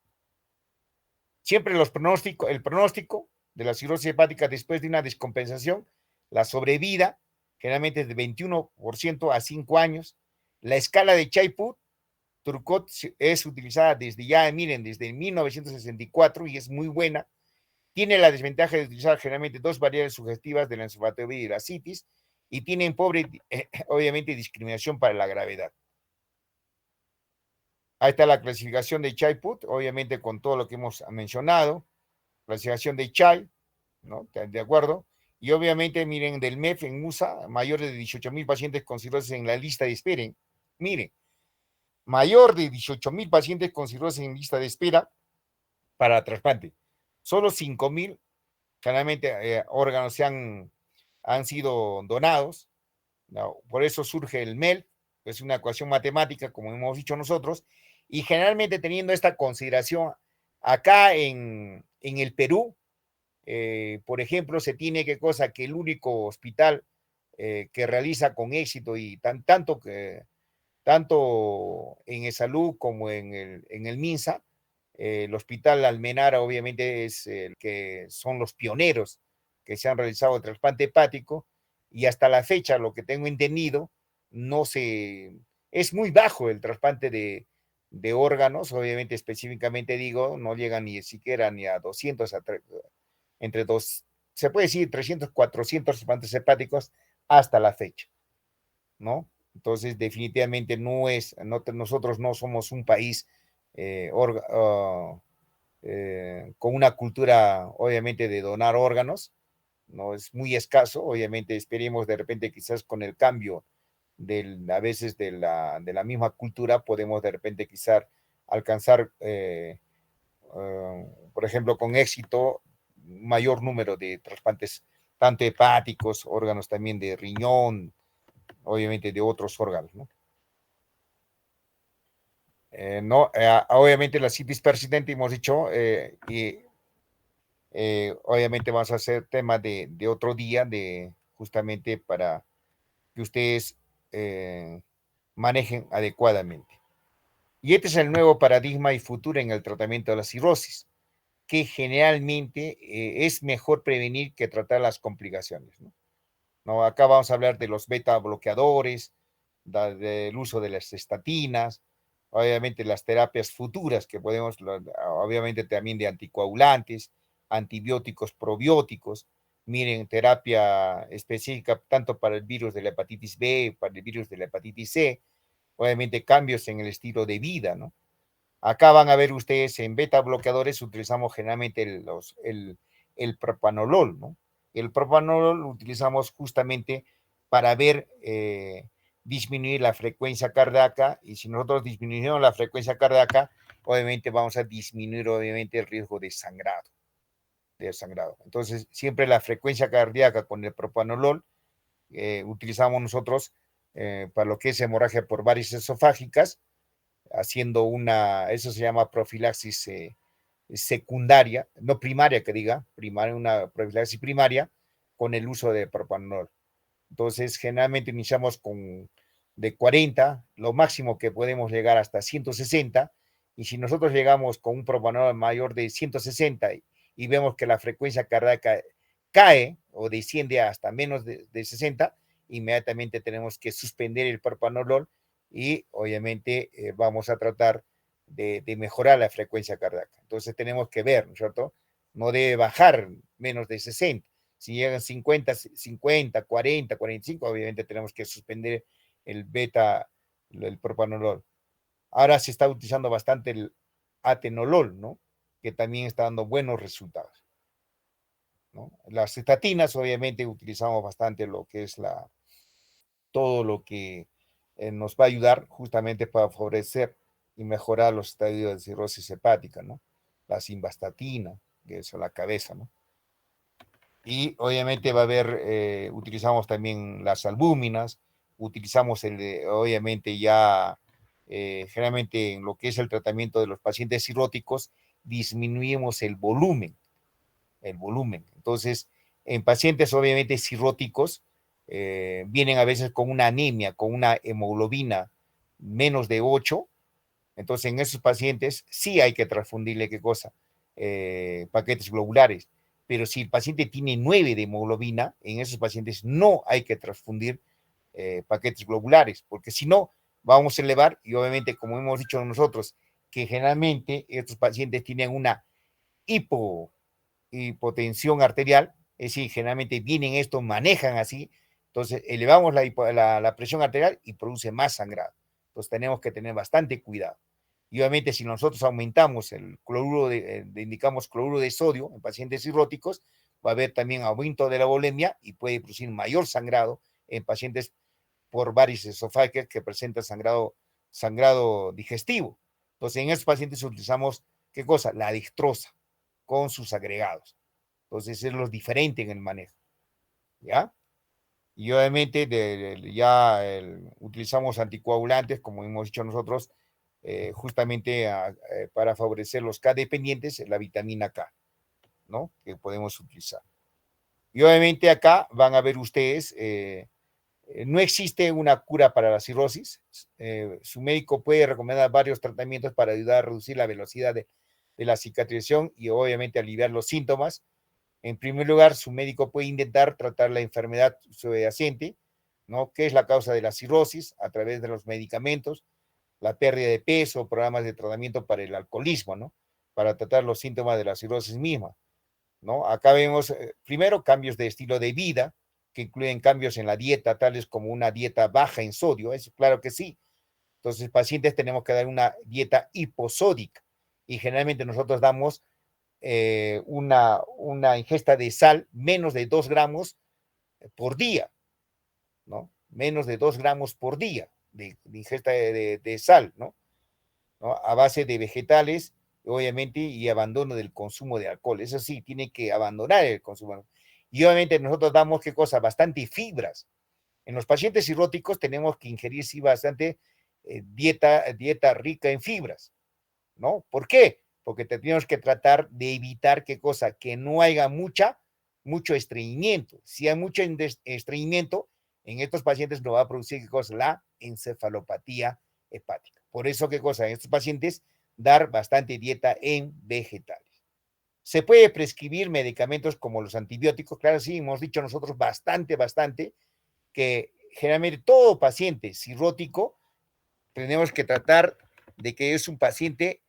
[SPEAKER 1] Siempre el pronóstico de la cirrosis hepática después de una descompensación, la sobrevida, generalmente es de 21% a 5 años. La escala de Charcot es utilizada desde 1964 y es muy buena. Tiene la desventaja de utilizar generalmente dos variables sugestivas de la encefalopatía y la citis y tienen obviamente, discriminación para la gravedad. Ahí está la clasificación de Charcot, obviamente con todo lo que hemos mencionado. Clasificación de Chai, ¿no? ¿De acuerdo? Y obviamente, miren, del MEF en USA, mayores de 18,000 pacientes con cirrosis en la lista de espera. Miren, mayor de 18,000 pacientes con cirrosis en lista de espera para trasplante. Solo 5,000, generalmente, órganos han sido donados, ¿no? Por eso surge el MEL, que es una ecuación matemática, como hemos dicho nosotros, y generalmente teniendo esta consideración, acá en el Perú, por ejemplo, se tiene que el único hospital que realiza con éxito y tanto en el Salud como en el MINSA, el Hospital Almenara obviamente es el que son los pioneros que se han realizado el trasplante hepático y hasta la fecha, lo que tengo entendido, es muy bajo el trasplante de órganos, obviamente específicamente digo, no llega ni siquiera ni a 200, entre dos, se puede decir 300, 400 trasplantes hepáticos hasta la fecha, ¿no? Entonces, definitivamente nosotros no somos un país con una cultura, obviamente, de donar órganos, no es muy escaso, obviamente esperemos de repente quizás con el cambio a veces de la misma cultura podemos de repente quizás alcanzar, por ejemplo, con éxito, mayor número de trasplantes, tanto hepáticos, órganos también de riñón, obviamente de otros órganos, ¿no? No, obviamente la citis persistente hemos dicho, y obviamente vamos a hacer tema de otro día, justamente para que ustedes manejen adecuadamente. Y este es el nuevo paradigma y futuro en el tratamiento de la cirrosis, que generalmente es mejor prevenir que tratar las complicaciones, ¿no? ¿No? Acá vamos a hablar de los beta bloqueadores, del uso de las estatinas, obviamente las terapias futuras que podemos, obviamente también de anticoagulantes, antibióticos, probióticos, miren, terapia específica tanto para el virus de la hepatitis B, para el virus de la hepatitis C, obviamente cambios en el estilo de vida, ¿no? Acá van a ver ustedes en beta bloqueadores utilizamos generalmente el propanolol, ¿no? El propanolol lo utilizamos justamente para ver disminuir la frecuencia cardíaca, y si nosotros disminuimos la frecuencia cardíaca, obviamente vamos a disminuir obviamente el riesgo de sangrado. Entonces, siempre la frecuencia cardíaca con el propanolol utilizamos nosotros para lo que es hemorragia por varices esofágicas, haciendo eso se llama profilaxis secundaria, no primaria que diga, una profilaxis primaria con el uso de propanolol. Entonces, generalmente iniciamos con de 40, lo máximo que podemos llegar hasta 160, y si nosotros llegamos con un propanolol mayor de 160 y vemos que la frecuencia cardíaca cae o desciende hasta menos de 60, inmediatamente tenemos que suspender el propanolol y obviamente vamos a tratar de mejorar la frecuencia cardíaca. Entonces tenemos que ver, ¿no es cierto? No debe bajar menos de 60. Si llegan 50, 50, 40, 45, obviamente tenemos que suspender el beta, el propanolol. Ahora se está utilizando bastante el atenolol, ¿no? Que también está dando buenos resultados, ¿no? Las estatinas, obviamente, utilizamos bastante lo que es todo lo que nos va a ayudar justamente para favorecer y mejorar los estadios de cirrosis hepática, ¿no? La simvastatina, que es la cabeza, ¿no? Y obviamente va a haber, utilizamos también las albúminas, utilizamos obviamente ya, generalmente en lo que es el tratamiento de los pacientes cirróticos, disminuimos el volumen. Entonces, en pacientes obviamente cirróticos, vienen a veces con una anemia, con una hemoglobina menos de 8. Entonces, en esos pacientes sí hay que transfundirle, ¿qué cosa? Paquetes globulares. Pero si el paciente tiene 9 de hemoglobina, en esos pacientes no hay que transfundir paquetes globulares, porque si no, vamos a elevar, y obviamente, como hemos dicho nosotros, que generalmente estos pacientes tienen una hipotensión arterial, es decir, generalmente vienen esto, manejan así, entonces elevamos la presión arterial y produce más sangrado. Entonces tenemos que tener bastante cuidado. Y obviamente si nosotros aumentamos el cloruro, indicamos cloruro de sodio en pacientes cirróticos, va a haber también aumento de la volemia y puede producir mayor sangrado en pacientes por varices esofágicas que presentan sangrado digestivo. Entonces en estos pacientes utilizamos, ¿qué cosa? La dextrosa con sus agregados. Entonces es lo diferente en el manejo, ¿ya? Y obviamente utilizamos anticoagulantes, como hemos dicho nosotros, justamente para favorecer los K dependientes, la vitamina K, ¿no? Que podemos utilizar. Y obviamente acá van a ver ustedes, no existe una cura para la cirrosis. Su médico puede recomendar varios tratamientos para ayudar a reducir la velocidad de la cicatrización y obviamente aliviar los síntomas. En primer lugar, su médico puede intentar tratar la enfermedad subyacente, ¿no? ¿Qué es la causa de la cirrosis? A través de los medicamentos, la pérdida de peso, programas de tratamiento para el alcoholismo, ¿no? Para tratar los síntomas de la cirrosis misma, ¿no? Acá vemos, primero, cambios de estilo de vida, que incluyen cambios en la dieta, tales como una dieta baja en sodio, eso claro que sí. Entonces, pacientes tenemos que dar una dieta hiposódica y generalmente nosotros damos una ingesta de sal menos de 2 gramos por día, ¿no? Menos de 2 gramos por día de ingesta de sal, ¿no? A base de vegetales, obviamente, y abandono del consumo de alcohol. Eso sí, tiene que abandonar el consumo. Y obviamente nosotros damos, ¿qué cosa? Bastante fibras. En los pacientes cirróticos tenemos que ingerir, sí, bastante dieta rica en fibras, ¿no? ¿Por qué? Porque tenemos que tratar de evitar, ¿qué cosa? Que no haya mucho estreñimiento. Si hay mucho estreñimiento, en estos pacientes no va a producir, ¿qué cosa? La encefalopatía hepática. Por eso, ¿qué cosa? En estos pacientes, dar bastante dieta en vegetales. Se puede prescribir medicamentos como los antibióticos, claro, sí, hemos dicho nosotros bastante, que generalmente todo paciente cirrótico tenemos que tratar de que es un paciente,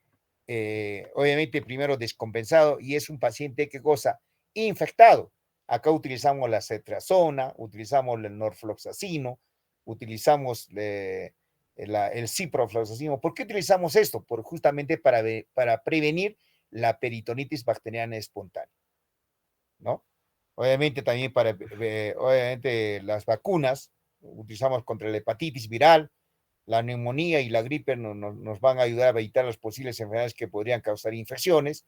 [SPEAKER 1] obviamente primero descompensado, y es un paciente, ¿qué cosa? Infectado. Acá utilizamos la cetrazona, utilizamos el norfloxacino, utilizamos el ciprofloxacino. ¿Por qué utilizamos esto? Justamente para prevenir la peritonitis bacteriana espontánea, ¿no? Obviamente también obviamente las vacunas, utilizamos contra la hepatitis viral, la neumonía y la gripe nos van a ayudar a evitar las posibles enfermedades que podrían causar infecciones,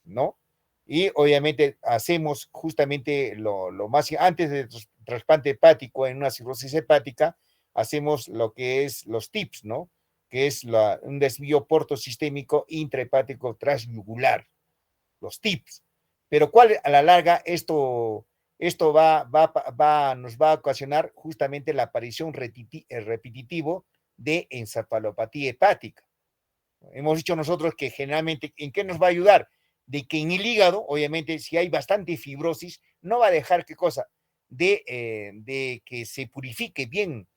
[SPEAKER 1] ¿no? Y obviamente hacemos justamente lo más, antes del trasplante hepático en una cirrosis hepática, hacemos lo que es los TIPS, ¿no? Que es un desvío portosistémico intrahepático transyugular, los TIPS. Pero ¿cuál a la larga esto nos va a ocasionar justamente la aparición repetitivo de encefalopatía hepática? Hemos dicho nosotros que generalmente, ¿en qué nos va a ayudar? De que en el hígado, obviamente, si hay bastante fibrosis, no va a dejar qué cosa, de que se purifique bien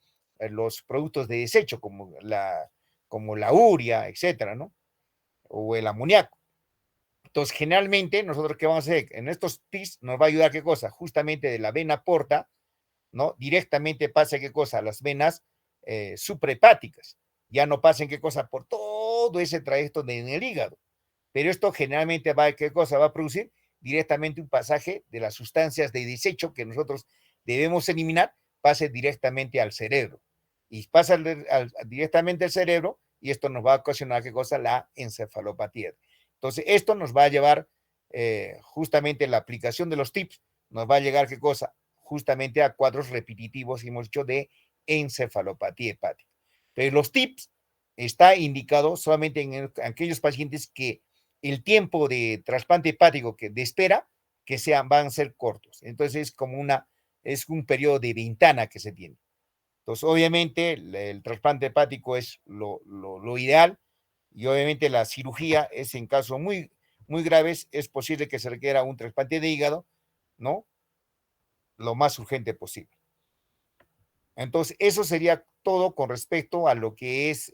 [SPEAKER 1] los productos de desecho, como la urea, etcétera, ¿no? O el amoníaco. Entonces, generalmente, nosotros, ¿qué vamos a hacer? En estos TIS nos va a ayudar, ¿qué cosa? Justamente de la vena porta, ¿no? Directamente pasa, ¿qué cosa? A las venas suprahepáticas. Ya no pasen, ¿qué cosa? Por todo ese trayecto en el hígado. Pero esto generalmente va, ¿qué cosa? Va a producir directamente un pasaje de las sustancias de desecho que nosotros debemos eliminar, pase directamente al cerebro. Y pasa directamente al cerebro y esto nos va a ocasionar, ¿qué cosa? La encefalopatía. Entonces, esto nos va a llevar justamente la aplicación de los tips, nos va a llegar, ¿qué cosa? Justamente a cuadros repetitivos, hemos dicho, de encefalopatía hepática. Pero los tips está indicado solamente en aquellos pacientes que el tiempo de trasplante hepático de espera van a ser cortos. Entonces es un periodo de ventana que se tiene. Entonces, obviamente, el trasplante hepático es lo ideal y obviamente la cirugía es en casos muy graves, es posible que se requiera un trasplante de hígado, ¿no? Lo más urgente posible. Entonces, eso sería todo con respecto a lo que es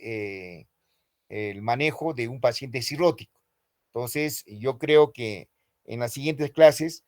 [SPEAKER 1] el manejo de un paciente cirrótico. Entonces, yo creo que en las siguientes clases